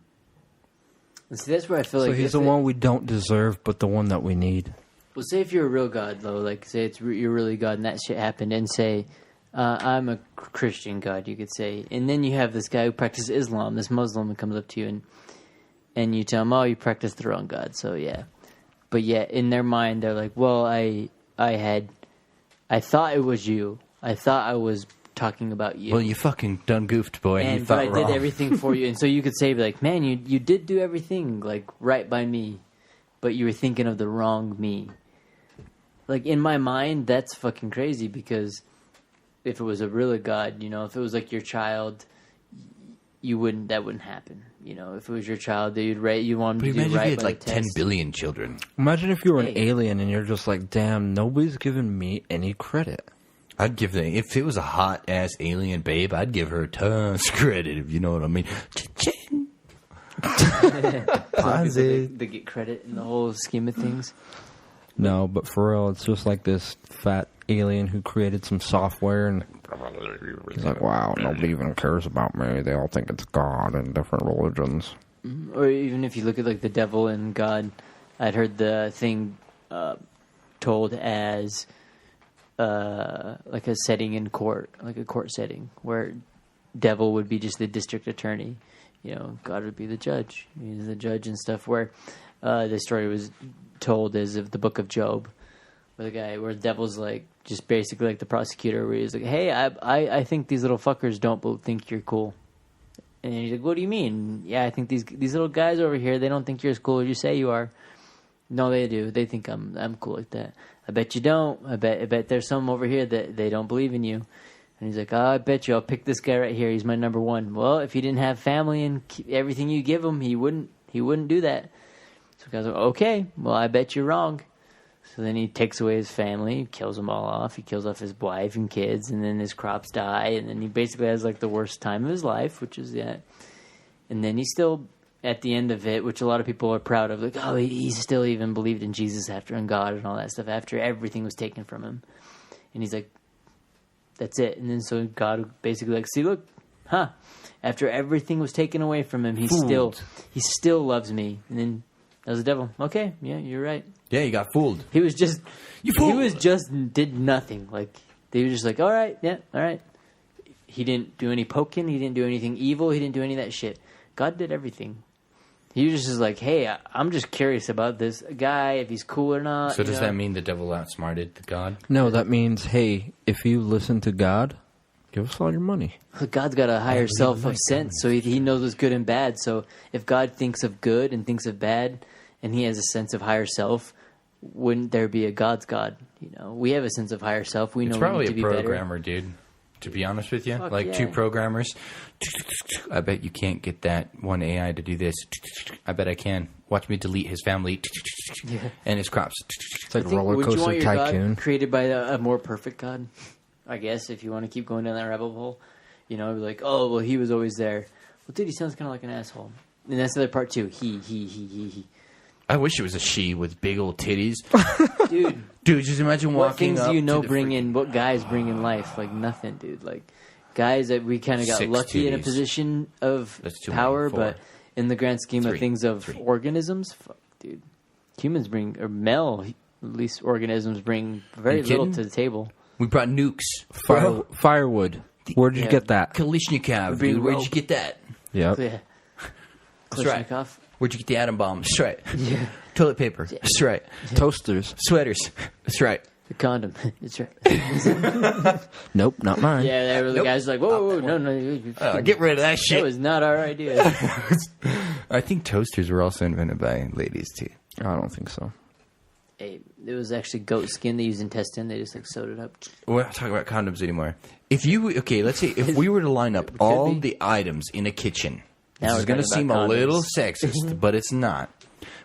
See, that's where I feel So like he's the one we don't deserve, but the one that we need. Well, say if you're a real God, though, like say you're really God and that shit happened, and say I'm a Christian God, you could say, and then you have this guy who practices Islam, this Muslim, who comes up to you and you tell him, oh, you practice the wrong God, so yeah. But yet in their mind, they're like, well, I thought it was you. I thought I was talking about you. Well, you fucking done goofed, boy. And you but thought I wrong. did everything for you, and so you could say, like, man, you did do everything like right by me, but you were thinking of the wrong me. Like in my mind, that's fucking crazy because if it was a real God, if it was like your child, that wouldn't happen. If it was your child, you want But him to do imagine right if you had by like the 10 test. billion children. Imagine if you were an Hey. alien and you're just like, damn, nobody's giving me any credit. I'd give if it was a hot ass alien babe, I'd give her tons of credit, if you know what I mean. Cha-ching. Pause it. They get credit in the whole scheme of things. No, but for real, it's just like this fat alien who created some software and he's like, wow, nobody even cares about me. They all think it's God and different religions. Or even if you look at like the devil and God, I'd heard the thing told as like a setting in court, like a court setting, where devil would be just the district attorney, God would be the judge. He's the judge and stuff. Where the story was told as of the book of Job, where the devil's like just basically like the prosecutor, where he's like, "Hey, I think these little fuckers don't think you're cool." And he's like, "What do you mean?" "Yeah, I think these little guys over here, they don't think you're as cool as you say you are." "No, they do. They think I'm cool like that." "I bet you don't. I bet there's some over here that they don't believe in you." And he's like, "Oh, I bet you. I'll pick this guy right here. He's my number one." "Well, if he didn't have family and everything you give him, he wouldn't do that." So the guy's like, "Okay, well, I bet you're wrong." So then he takes away his family, kills them all off. He kills off his wife and kids, and then his crops die, and then he basically has like the worst time of his life, which is that. And then he still, at the end of it, which a lot of people are proud of, like, oh, he still even believed in Jesus after and God and all that stuff after everything was taken from him. And he's like, that's it. And then so God basically like, see, look, after everything was taken away from him, he still loves me. And then that was the devil. Okay, yeah, you're right. Yeah, you got fooled. He was just did nothing. Like they were just like, all right, yeah, all right. He didn't do any poking. He didn't do anything evil. He didn't do any of that shit. God did everything. He was just like, hey, I'm just curious about this guy, if he's cool or not. So does that mean the devil outsmarted the God? No, that means, hey, if you listen to God, give us all your money. God's got a higher self of sense, so he knows what's good and bad. So if God thinks of good and thinks of bad, and he has a sense of higher self, wouldn't there be a God's God? We have a sense of higher self. We know it's probably to be a programmer, better. dude. To be honest with you, Fuck like yeah. 2 programmers. I bet you can't get that one AI to do this. I bet I can. Watch me delete his family and his crops. It's like Roller Would you Coaster want your Tycoon. God created by a more perfect God? I guess if you want to keep going down that rabbit hole, be like, oh, well, he was always there. Well, dude, he sounds kind of like an asshole. And that's the other part too. He. I wish it was a she with big old titties. Dude, just imagine what walking things up do you know to bring in? What guys bring in life? Like nothing, dude. Like guys that we kind of got 6 lucky in a titties. position of That's too power, many. 4. but in the grand scheme 3. of things of 3. organisms, fuck, dude. Humans bring, or male, at least organisms bring very You little kidding? to the table. We brought nukes. Firewood. Where'd you get that? Kalishnikov, bring dude. Where'd you rope. get that? Yep. Yeah. That's right. Kalashnikov. Where'd you get the atom bomb? That's right. Yeah. Toilet paper. That's right. Toasters. Sweaters. That's right. The condom. That's right. Nope, not mine. Yeah, there were the guys like, whoa, no. Get rid of that That shit. was not our idea. I think toasters were also invented by ladies, too. I don't think so. Hey, it was actually goat skin. They used intestine. They just like sewed it up. We're not talking about condoms anymore. Let's say if we were to line up all be. the items in a kitchen, Now this we're is going to talking seem about a little condoms. sexist, but it's not.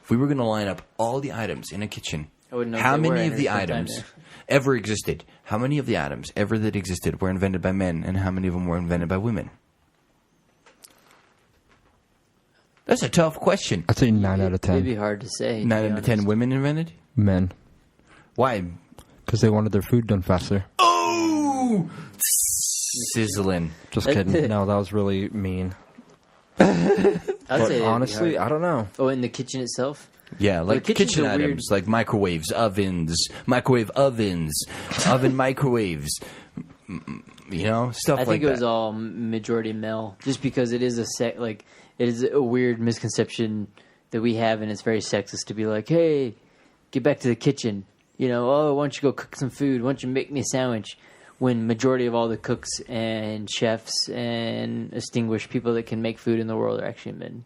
If we were going to line up all the items in a kitchen, I wouldn't know how if they were many in of there the sometime items there. ever existed? How many of the items ever that existed were invented by men, and how many of them were invented by women? That's a tough question. I'd say 9 out of 10. It'd be hard to say. 9 out of 10 women invented? Men. Why? Because they wanted their food done faster. Oh! Sizzling. Just kidding. No, that was really mean. I'd But say honestly, I don't know. Oh, in the kitchen itself? Yeah, like kitchen's kitchen a weird- items, like microwave ovens, oven microwaves, stuff I like think it that. was all majority male, just because it is it is a weird misconception that we have, and it's very sexist to be like, hey, get back to the kitchen. Oh, why don't you go cook some food? Why don't you make me a sandwich? When majority of all the cooks and chefs and distinguished people that can make food in the world are actually men.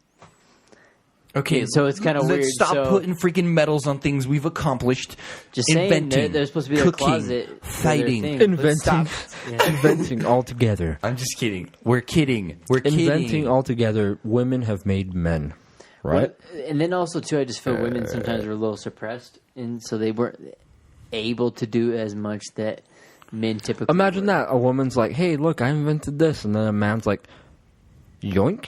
Okay, so it's kind of weird. Let's stop putting freaking medals on things we've accomplished. Just saying, inventing, they're supposed to be cooking, their closet, fighting, for their thing. Inventing. Inventing altogether. I'm just kidding. We're kidding. Inventing altogether, women have made men. Right? Well, and then also, too, I just feel women sometimes are a little suppressed, and so they weren't able to do as much that men typically Imagine were. that. A woman's like, hey, look, I invented this. And then a man's like, yoink.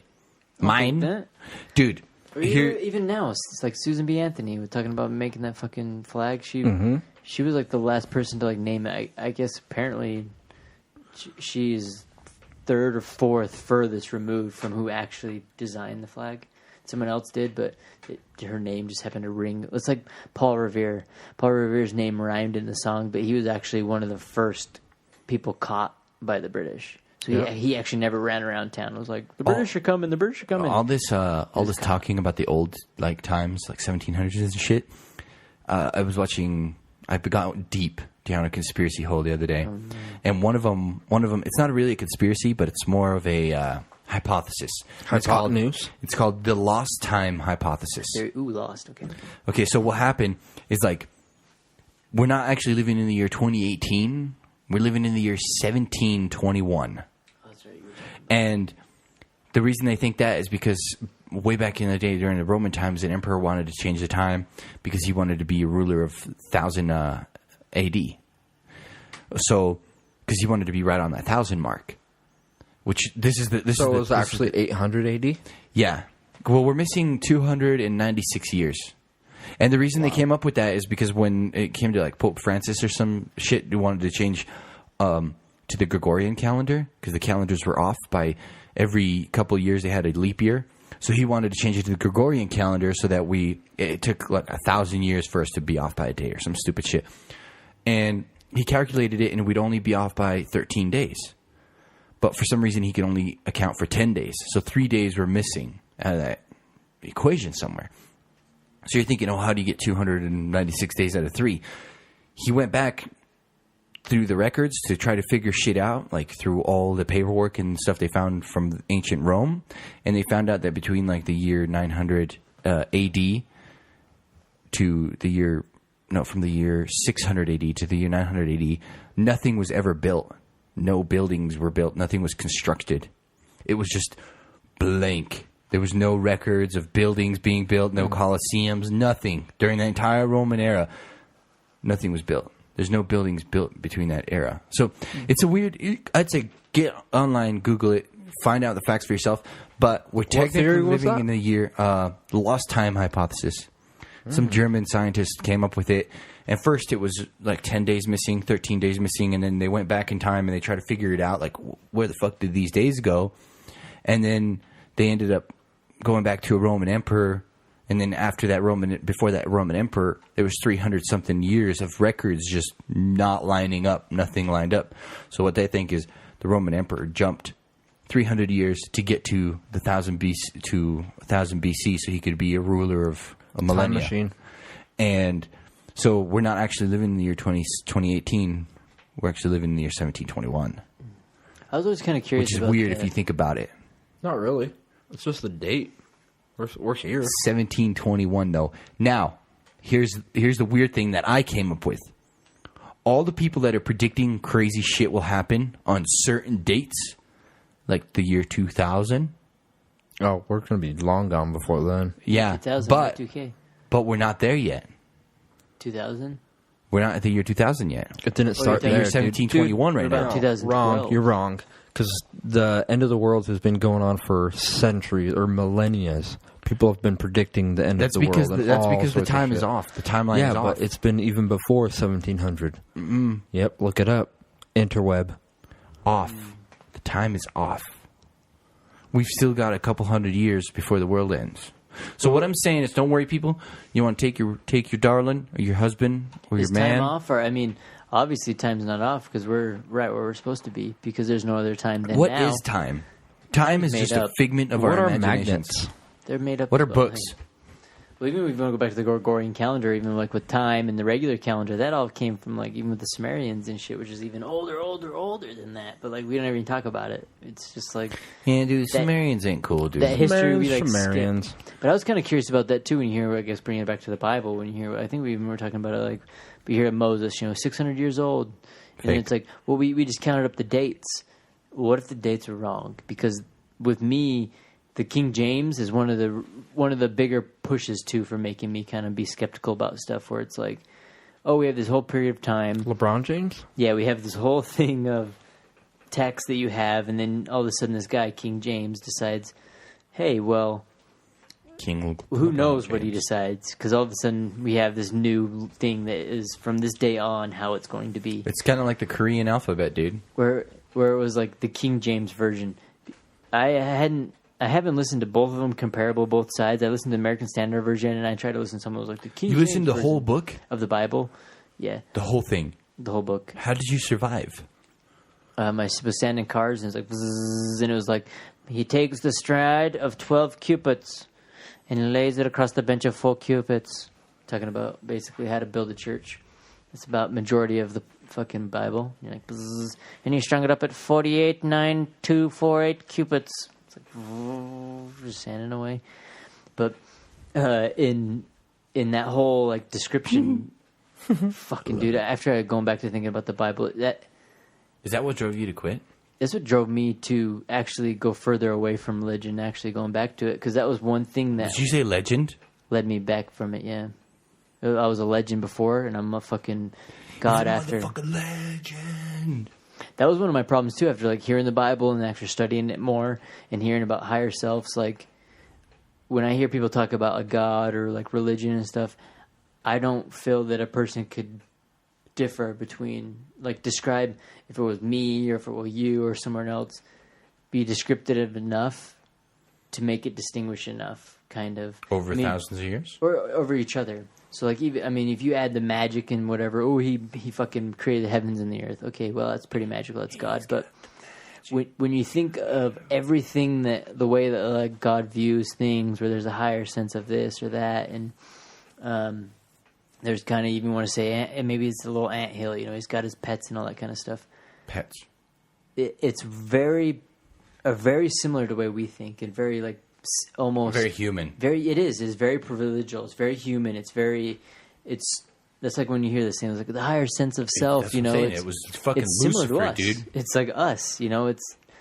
Mine, That. dude. Or Here, even now, it's like Susan B. Anthony. We're talking about making that fucking flag. She was like the last person to like name it. I guess apparently she's third or fourth furthest removed from who actually designed the flag. someone else did, but her name just happened to ring. It's like Paul Revere. Paul Revere's name rhymed in the song, but he was actually one of the first people caught by the British. So he actually never ran around town. It was like, the British are coming, the British are coming. All this talking about the old like times, like 1700s and shit. I got deep down a conspiracy hole the other day, and one of them, it's not really a conspiracy, but it's more of a hypothesis. Hypotenuse? It's called the lost time hypothesis. Lost. Okay. Okay, so what happened is like we're not actually living in the year 2018. We're living in the year 1721. Oh, that's right. And the reason they think that is because way back in the day during the Roman times, an emperor wanted to change the time because he wanted to be a ruler of 1000 AD. So, because he wanted to be right on that 1000 mark. Which it was actually 800 AD? Yeah. Well, we're missing 296 years. And the reason they came up with that is because when it came to like Pope Francis or some shit, they wanted to change to the Gregorian calendar because the calendars were off by every couple of years. They had a leap year. So he wanted to change it to the Gregorian calendar so that it took like 1,000 years for us to be off by a day or some stupid shit. And he calculated it and we'd only be off by 13 days. But for some reason, he could only account for 10 days. So 3 days were missing out of that equation somewhere. So you're thinking, how do you get 296 days out of 3? He went back through the records to try to figure shit out, like through all the paperwork and stuff they found from ancient Rome. And they found out that between like the year 900 AD to the year, from the year 600 AD to the year 900 AD, nothing was ever built. No buildings were built. Nothing was constructed. It was just blank. There was no records of buildings being built, no colosseums, nothing. During the entire Roman era, nothing was built. There's no buildings built between that era. So it's a weird... I'd say get online, Google it, find out the facts for yourself. But we're technically living in the year... the lost time hypothesis. Some German scientists came up with it. And first it was like 10 days missing, 13 days missing. And then they went back in time and they tried to figure it out. Like, where the fuck did these days go? And then they ended up going back to a Roman emperor, and then before that Roman emperor, there was 300-something years of records just not lining up, nothing lined up. So what they think is the Roman emperor jumped 300 years to get to the 1000 BC, so he could be a ruler of a millennia. Time machine. And so we're not actually living in the year 2018. We're actually living in the year 1721. I was always kind of curious, which is weird if you think about it. Not really. It's just the date. We're here. 1721, though. Now, here's the weird thing that I came up with. All the people that are predicting crazy shit will happen on certain dates, like the year 2000. Oh, we're going to be long gone before then. Yeah, 2000, but 2K. But we're not there yet. 2000? We're not at the year 2000 yet. It didn't start there. You're 1721 right now. 2012. Wrong. You're wrong. Because the end of the world has been going on for centuries or millennia. People have been predicting the end of the world. That's because the time is off. The timeline is off. Yeah, but it's been even before 1700. Yep, look it up. Interweb. Off. The time is off. We've still got a couple hundred years before the world ends. So what I'm saying is, don't worry, people. You want to take your darling or your husband or your man. Is time off? Or obviously time's not off because we're right where we're supposed to be because there's no other time than what now. What is time? Time is just a figment of our imaginations. Magnets? They're made up. What are books? Well, even if we want to go back to the Gregorian calendar, even like with time and the regular calendar, that all came from like even with the Sumerians and shit, which is even older than that. But like we don't even talk about it. It's just like dude, Sumerians ain't cool, dude. That history we like Sumerians. But I was kind of curious about that too when you hear, I guess, bringing it back to the Bible. When you hear, I think we even were talking about it, like we hear Moses, 600 years old, and then it's like, well, we just counted up the dates. What if the dates are wrong? Because with me, the King James is one of the bigger pushes too for making me kind of be skeptical about stuff. Where it's like, oh, we have this whole period of time. LeBron James? Yeah, we have this whole thing of text that you have, and then all of a sudden this guy, King James, decides, hey, well, who knows what he decides? Because all of a sudden we have this new thing that is from this day on how it's going to be. It's kind of like the Korean alphabet, dude. Where it was like the King James version. I hadn't I haven't listened to both of them comparable, both sides. I listened to the American Standard Version, and I tried to listen to some of those, like the King You James listened to the whole version book? of the Bible. Yeah, The whole thing. the whole book. How did you survive? I was standing in cars, and it was like, bzzz, and it was like, he takes the stride of 12 cubits and lays it across the bench of 4 cubits. Talking about basically how to build a church. It's about majority of the fucking Bible. You're like, bzzz, and he strung it up at 48,9,248 cubits. It's like, just sanding away. But in that whole like description, fucking dude, after I going back to thinking about the Bible, Is that what drove you to quit? that's what drove me to actually go further away from religion, actually going back to it, because that was one thing that Did you say legend? led me back from it. Yeah, I was a legend before, and I'm a fucking god after. Motherfucking legend. That was one of my problems too. After like hearing the Bible and after studying it more and hearing about higher selves, like when I hear people talk about a god or like religion and stuff, I don't feel that a person could differ between, like, describe if it was me or if it was you or someone else, be descriptive enough to make it distinguish enough, kind of. Over thousands of years? Or over each other. So, like, even, I mean, if you add the magic and whatever, oh, he fucking created the heavens and the earth. Okay, well, that's pretty magical. That's God. But when you think of everything that, the way that, like, God views things, where there's a higher sense of this or that, and there's kind of, even want to say, and maybe it's a little anthill, you know, he's got his pets and all that kind of stuff. Pets. It's very similar to the way we think, and very, like, almost Very human. It's very privilegial. It's very human. That's like when you hear this thing, it's like the higher sense of self, That's you what know. I'm saying. It was fucking it's similar Lucifer, to us. dude. It's like us, you know.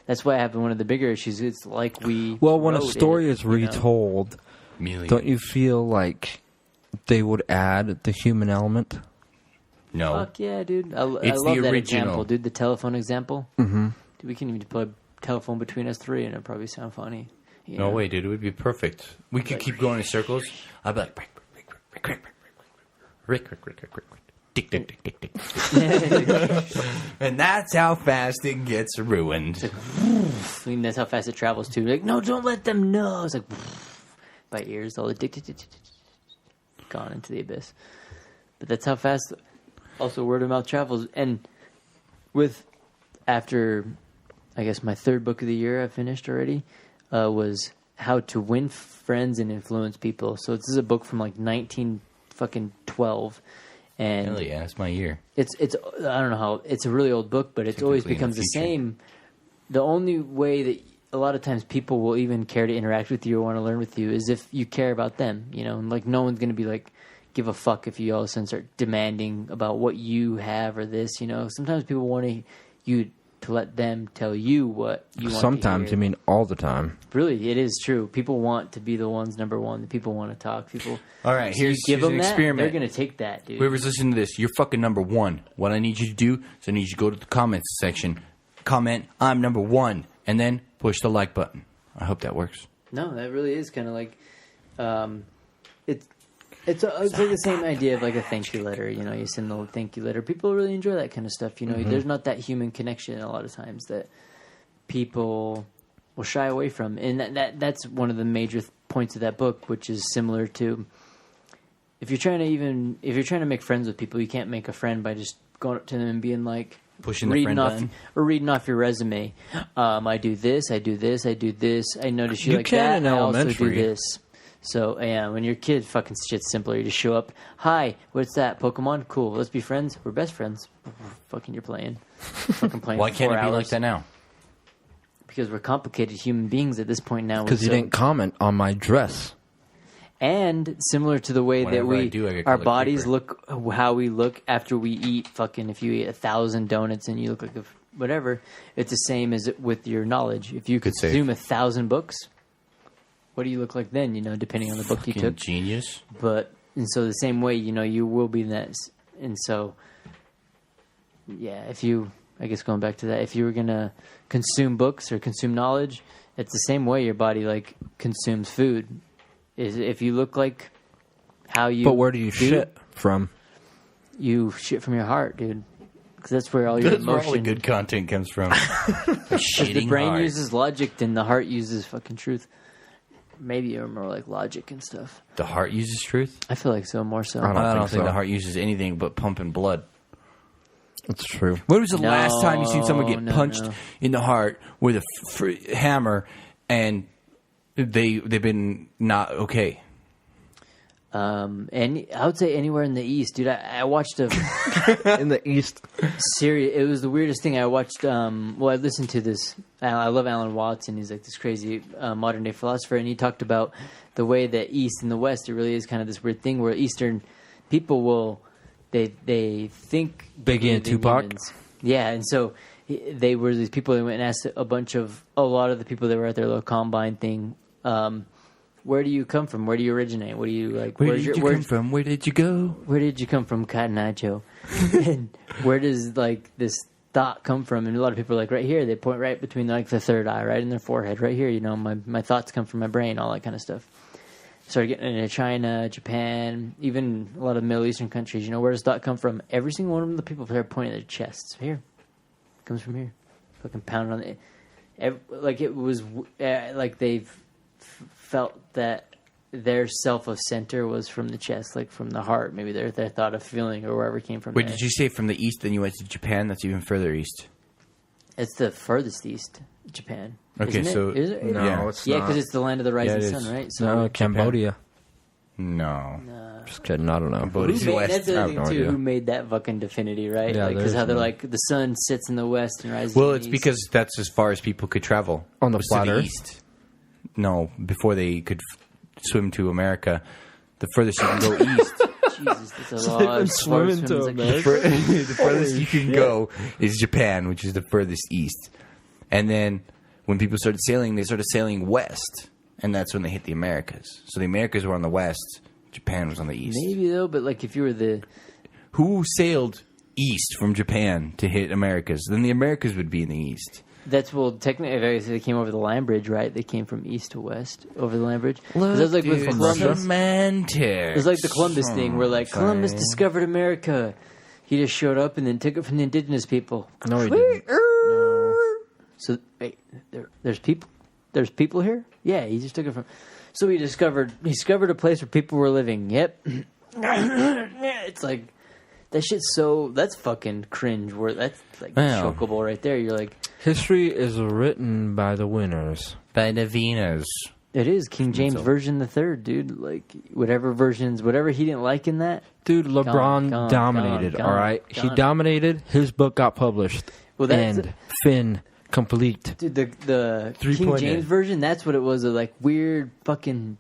That's why I have one of the bigger issues. It's like we. Well, when a wrote story it, is you know? retold, don't you feel like they would add the human element? No. Fuck yeah, dude! I It's love the that original. example, dude. The telephone example. Mm-hmm. Dude, we can even play telephone between us three, and it'd probably sound funny. You No know? way, dude. It would be perfect. We could keep going in circles. I'd be like, Rick. Dick. And that's how fast it gets ruined. I mean, that's how fast it travels too. Like, no, don't let them know. It's like by ears, all the gone into the abyss. But that's how fast. Also, word of mouth travels, and after, I guess my third book of the year I finished already, was How to Win Friends and Influence People. So this is a book from like 1912. And Hell yeah, that's my year. it's I don't know how, it's a really old book, but it always Typically in becomes the the future. same. The only way that a lot of times people will even care to interact with you or want to learn with you is if you care about them, you know. And like, no one's going to be like, give a fuck if you all of a sudden start demanding about what you have or this, you know. Sometimes people want you to let them tell you what you want Sometimes, to you hear. mean all the time. Really, it is true. People want to be the ones number one. The people want to talk. People. All right, So you here's give an them that, experiment. they're going to take that, dude. Whoever's listening to this, you're fucking number one. What I need you to do is I need you to go to the comments section, comment, I'm number one, and then push the like button. I hope that works. No, that really is kind of like, it's like the same idea of like a thank you letter. You know, you send the thank you letter. People really enjoy that kind of stuff. You know, there's not that human connection a lot of times that people will shy away from, and that's one of the major points of that book, which is similar to if you're trying to make friends with people, you can't make a friend by just going up to them and being like, Pushing the friend button. reading off your resume. I do this, I do this, I do this. I notice you You like can that. in I also do elementary. this. So yeah, when your kid, fucking shit's simpler. You just show up. Hi, what's that? Pokemon? Cool. Let's be friends. We're best friends. Fucking, you're playing. Fucking playing. Why for can't 4 it be hours. like that now? Because we're complicated human beings at this point now. Because you didn't comment on my dress. And similar to the way Whenever I that do, I get our called a bodies creeper. look, how we look after we eat. Fucking, if you eat 1,000 donuts and you look like whatever, it's the same as with your knowledge. If you Good save. consume 1,000 books, what do you look like then? You know, depending on the book you Fucking took. genius. But and so the same way, you know, you will be in that. And so, yeah, if you, I guess going back to that, if you were gonna consume books or consume knowledge, it's the same way your body like consumes food. Is if you look like how you. But where do you shit from? You shit from your heart, dude. because that's where all your That's where all the emotion. good content comes from. The brain hard. uses logic, and the heart uses fucking truth. Maybe you're more like logic and stuff. The heart uses truth? I feel like so, more so. I I don't think think so. the heart uses anything but pumping blood. It's true. When was the No, last time you seen someone get no, punched no. in the heart with a hammer and they've been not okay? And I would say anywhere in the East, dude. I watched a In the East. series. It was the weirdest thing. I watched. I listened to this. I love Alan Watson. He's like this crazy modern day philosopher, and he talked about the way that East and the West. It really is kind of this weird thing where Eastern people will they think Biggie bigger and than Tupac? humans. Yeah, and so they were these people that went and asked a lot of the people that were at their little combine thing. Where do you come from? Where do you originate? What do you like? Where did you come from? Where did you go? Where did you come from, Cotton Eye Joe? And where does like this thought come from? And a lot of people are like, right here. They point right between like the third eye, right in their forehead, right here. You know, my thoughts come from my brain, all that kind of stuff. Started getting into China, Japan, even a lot of Middle Eastern countries. You know, where does thought come from? Every single one of them, the people there pointing at their chests. Here, it comes from here. Fucking pounding on it. Like it was like they've felt that their self of center was from the chest, like from the heart. Maybe their thought of feeling or wherever it came from. Wait, there. did you say from the east, then you went to Japan? That's even further east. It's the furthest east, Japan. Okay, Isn't it? so- Is it? No, Yeah. it's Yeah, not. because it's the land of the rising it sun, is. right? So No, Cambodia. No. Just kidding. I don't know. Cambodia's who made, west. that's the I other have thing no too. idea. Who made that fucking divinity, right? Yeah, Because there how is they're no- like the sun sits in the west and rises. Well, in it's the east. because that's as far as people could travel. On the was flat to the Earth? east. No, before they could swim to America. The furthest you can go east. Jesus, that's a lot. even swimming to America? The furthest you can go is Japan, which is the furthest east. And then when people started sailing, they started sailing west, and that's when they hit the Americas. So the Americas were on the west, Japan was on the east. Maybe though, but like if you were the Who sailed east from Japan to hit Americas? Then the Americas would be in the east. That's technically if they came over the land bridge, right? They came from east to west over the land bridge. 'Cause that's like with Dude, Columbus. semantics. It's like the Columbus thing, where like Columbus Sorry. discovered America. He just showed up and then took it from the indigenous people. No, he didn't. So wait, there's people. There's people here. Yeah, he just took it from. So he discovered a place where people were living. Yep. It's like that shit's so. That's fucking cringe. Where that's like Yeah. chokeable right there. You're like, History is written by the winners. By the Venus. it is King James so. version the third, dude. Like whatever he didn't like in that. Dude, LeBron Gone, dominated, gone, all right? gone. He dominated. His book got published. Well, that's- and Finn complete. Dude, the King 3-pointer. James version, that's what it was, a like weird fucking,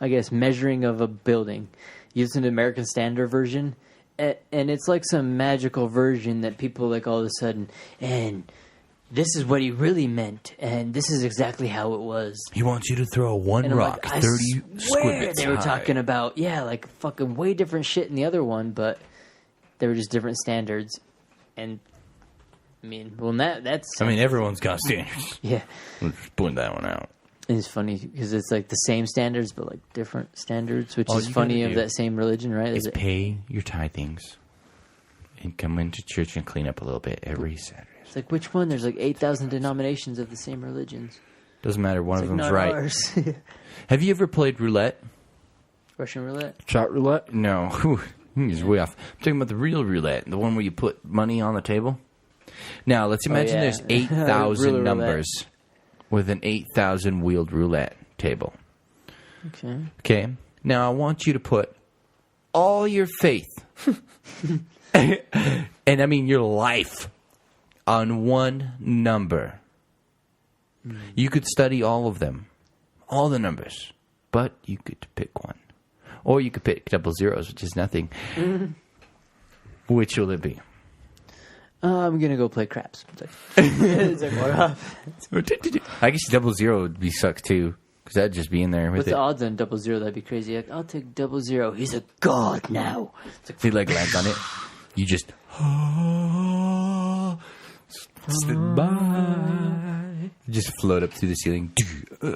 I guess, measuring of a building. You listen to American Standard version, and it's like some magical version that people like all of a sudden, and this is what he really meant, and this is exactly how it was. He wants you to throw one And I'm rock like, I 30 swear squid they were high. talking about, yeah, like fucking way different shit in the other one, but they were just different standards. And I mean, well, that's I mean, everyone's got standards. yeah. We'll just point that one out. And it's funny because it's like the same standards, but like different standards, which All is you funny gotta of do that same religion, right? Is pay your tithings and come into church and clean up a little bit every Saturday. It's like, which one? There's like 8,000 denominations of the same religions. Doesn't matter. One It's of like, them's not right. ours. Have you ever played roulette? Russian roulette. Shot roulette? No. Whew, he's way off. I'm talking about the real roulette, the one where you put money on the table. Now, let's imagine yeah. there's Real 8,000 roulette. numbers with an 8,000 wheeled roulette table. Okay. Okay? Now, I want you to put all your faith, and I mean your life, on one number. You could study all of them, all the numbers, but you could pick one. Or you could pick double zeros, which is nothing. Which will it be? I'm going to go play craps. It's like, what up? I guess double zero would be suck too, because that'd just be in there with What's it. the odds on 00? That'd be crazy. Like, I'll take 00. He's a god now. It's like, If he like lands on it, you just just float up through the ceiling. he's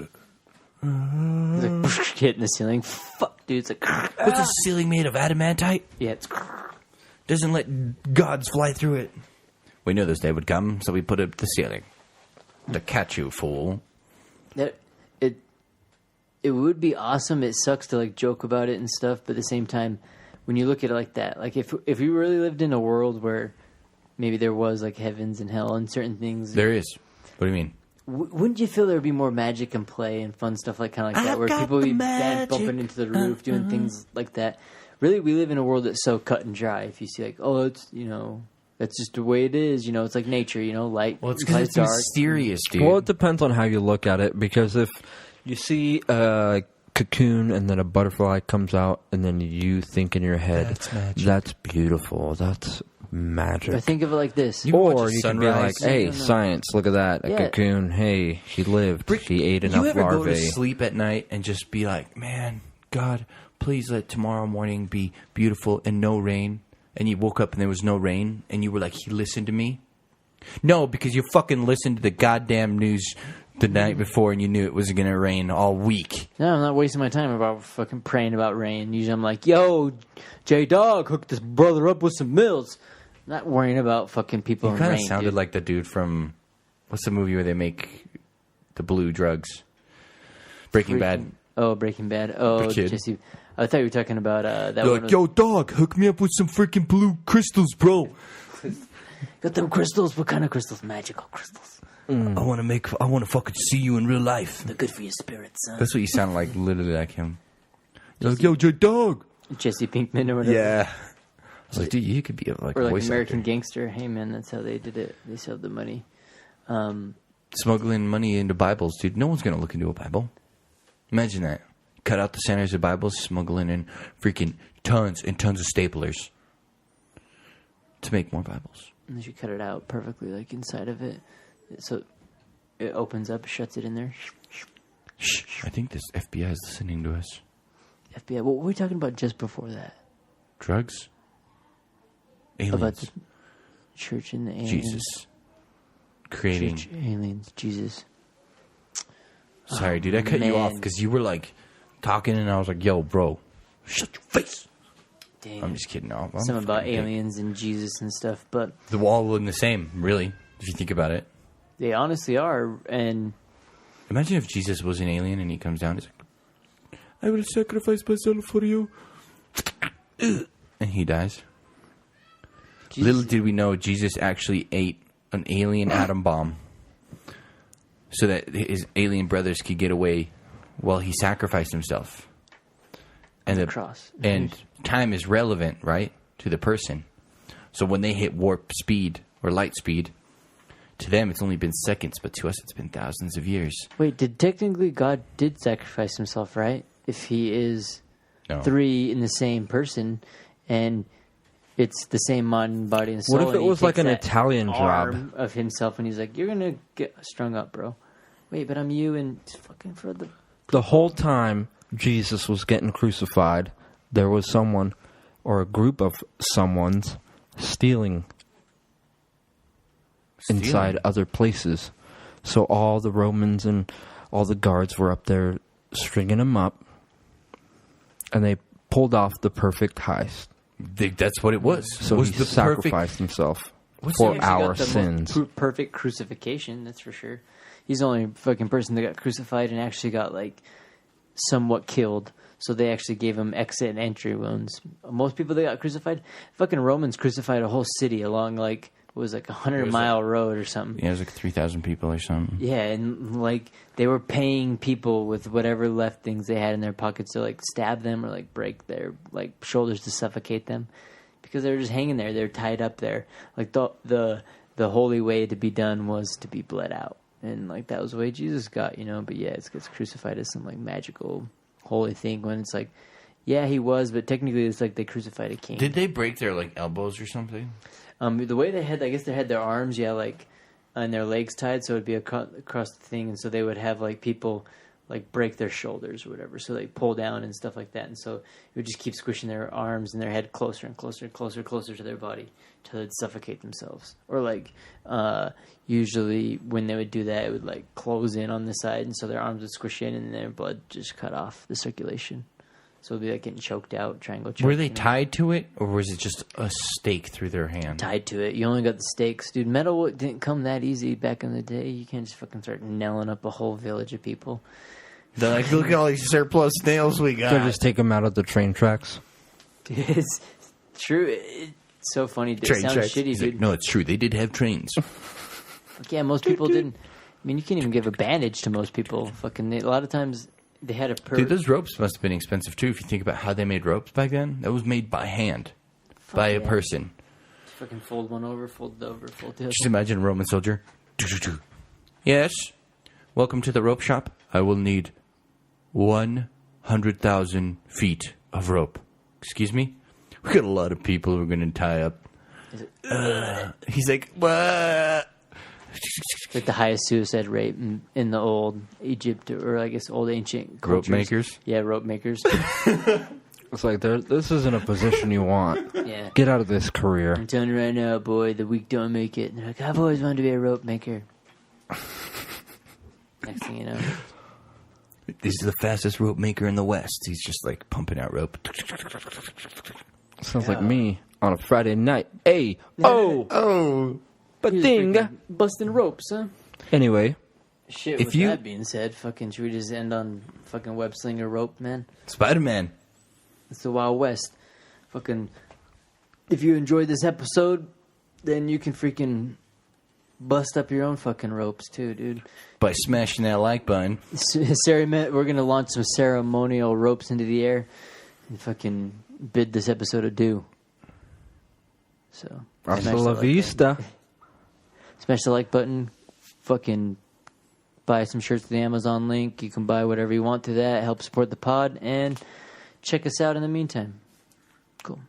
like hitting the ceiling. Fuck, dude. It's like, What's the ceiling made of? Adamantite? yeah, it's doesn't let gods fly through it. We knew this day would come, so we put it at the ceiling. To catch you, fool. It would be awesome. It sucks to like joke about it and stuff, but at the same time, when you look at it like that, like if we really lived in a world where maybe there was like heavens and hell and certain things, There is. What do you mean? wouldn't you feel there would be more magic and play and fun stuff like kind of like that, where people would be bumping into the roof, doing things like that? Really, we live in a world that's so cut and dry. If you see like, oh, it's that's just the way it is. It's like nature. Light. Well, it's because it's dark. mysterious, dude. Well, it depends on how you look at it, because if you see a cocoon and then a butterfly comes out and then you think in your head, That's magic. That's beautiful, that's magic. But think of it like this. Or you can be like, sunrise. hey, science, look at that. A Yeah. cocoon, hey, he lived. He ate You enough ever go to larvae. sleep at night and just be like, man, God, please let tomorrow morning be beautiful and no rain? And you woke up and there was no rain, and you were like, he listened to me? No, because you fucking listened to the goddamn news the night before and you knew it was going to rain all week. No, I'm not wasting my time about fucking praying about rain. Usually I'm like, yo, J-Dog, hook this brother up with some mills. Not worrying about fucking people You in kind rain, of sounded dude. like the dude from, what's the movie where they make the blue drugs? Breaking Bad. Oh, Breaking Bad. Oh, The kid. Jesse. I thought you were talking about that They're one. like, with- yo, dog, hook me up with some freaking blue crystals, bro. Got them crystals. What kind of crystals? Magical crystals. I want to fucking see you in real life. They're good for your spirit, son. That's what you sound like, literally like him. You're like, yo, dog. Jesse Pinkman or whatever. Yeah. I was like, dude, you could be a Or a like voice American actor. Gangster. Hey, man, that's how they did it. They sold the money. Smuggling money into Bibles, dude. No one's going to look into a Bible. Imagine that. Cut out the centers of Bibles, smuggling in freaking tons and tons of staplers to make more Bibles. Unless you cut it out perfectly, like inside of it. So it opens up, shuts it in there. Shh. I think this FBI is listening to us. FBI. What were we talking about just before that? Drugs? Aliens. About the church and the aliens. Jesus. Creating. Church, aliens, Jesus. Sorry, dude. I cut you off man. because you were like talking and I was like, yo, bro, shut your face. Dang. I'm just kidding. I'm Something about fucking kidding. aliens and Jesus and stuff, but They're all in the same, really, if you think about it. they honestly are. And Imagine if Jesus was an alien and he comes down, he's like, I will sacrifice myself for you. And he dies. Jesus, Little did we know Jesus actually ate an alien atom bomb so that his alien brothers could get away while he sacrificed himself. And the cross. And time is relevant, right, to the person. So when they hit warp speed or light speed, to them it's only been seconds, but to us it's been thousands of years. Wait, technically God did sacrifice himself, right? If he is No. three in the same person, and it's the same mind, body, and soul. What if it and he was like takes an that Italian job? arm of himself, and he's like, "You're gonna get strung up, bro." Wait, but I'm you, and it's fucking for the. The whole time Jesus was getting crucified, there was someone or a group of someone's stealing inside other places. So all the Romans and all the guards were up there stringing him up, and they pulled off the perfect heist. That's what it was. So it was he the sacrificed himself What's for He actually our got the sins. most perfect crucifixion, that's for sure. He's the only fucking person that got crucified and actually got like somewhat killed. So they actually gave him exit and entry wounds. Most people that got crucified, fucking Romans crucified a whole city along like it was like a 100-mile road or something. Yeah, it was like 3,000 people or something. Yeah, and like they were paying people with whatever left things they had in their pockets to like stab them or like break their like shoulders to suffocate them because they were just hanging there. They're tied up there. Like the holy way to be done was to be bled out, and like that was the way Jesus got, you know. But yeah, it gets crucified as some like magical holy thing when it's like, yeah, he was, but technically it's like they crucified a king. Did they break their like elbows or something? The way they had, I guess they had their arms, yeah, like, and their legs tied, so it'd be across the thing, and so they would have like people like break their shoulders or whatever, so they pull down and stuff like that, and so it would just keep squishing their arms and their head closer and closer and closer to their body till they'd suffocate themselves. Or like, usually when they would do that, it would like close in on the side, and so their arms would squish in, and their blood just cut off the circulation. So it'll be like getting choked out, triangle choke. Were they tied to it, or was it just a stake through their hand? Tied to it. You only got the stakes. Dude, metal didn't come that easy back in the day. You can't just fucking start nailing up a whole village of people. They're like, look at all these surplus nails we got. Could just take them out of the train tracks. Dude, it's true. It's so funny. It Train sounds tracks. shitty, He's dude. like, no, it's true. They did have trains. Like, yeah, most people didn't. I mean, you can't even give a bandage to most people. Fucking, a lot of times they had a Dude, those ropes must have been expensive, too, if you think about how they made ropes back then. That was made by hand, by a person. Fucking fold one over, fold it over, fold the other. Just imagine a Roman soldier. Yes? Welcome to the rope shop. I will need 100,000 feet of rope. Excuse me? We got a lot of people we're going to tie up. He's like, what? Like the highest suicide rate in the old Egypt, or I guess old ancient cultures. Rope makers? Yeah, rope makers. It's like, this isn't a position you want. Yeah. Get out of this career. I'm telling you right now, boy, the weak don't make it. And they're like, I've always wanted to be a rope maker. Next thing you know. This is the fastest rope maker in the West. He's just like pumping out rope. Sounds like me on a Friday night. Hey, oh, ba-ding. Busting ropes, huh? Anyway, Shit, If with you- that being said, fucking should we just end on fucking web slinger rope, man? Spider-Man. It's the Wild West. Fucking, if you enjoyed this episode, then you can freaking bust up your own fucking ropes too, dude. By smashing that like button. We're gonna launch some ceremonial ropes into the air and fucking bid this episode adieu. So, hasta smash la the like vista. button. Smash the like button. Fucking buy some shirts through the Amazon link. You can buy whatever you want through that. Help support the pod and check us out in the meantime. Cool.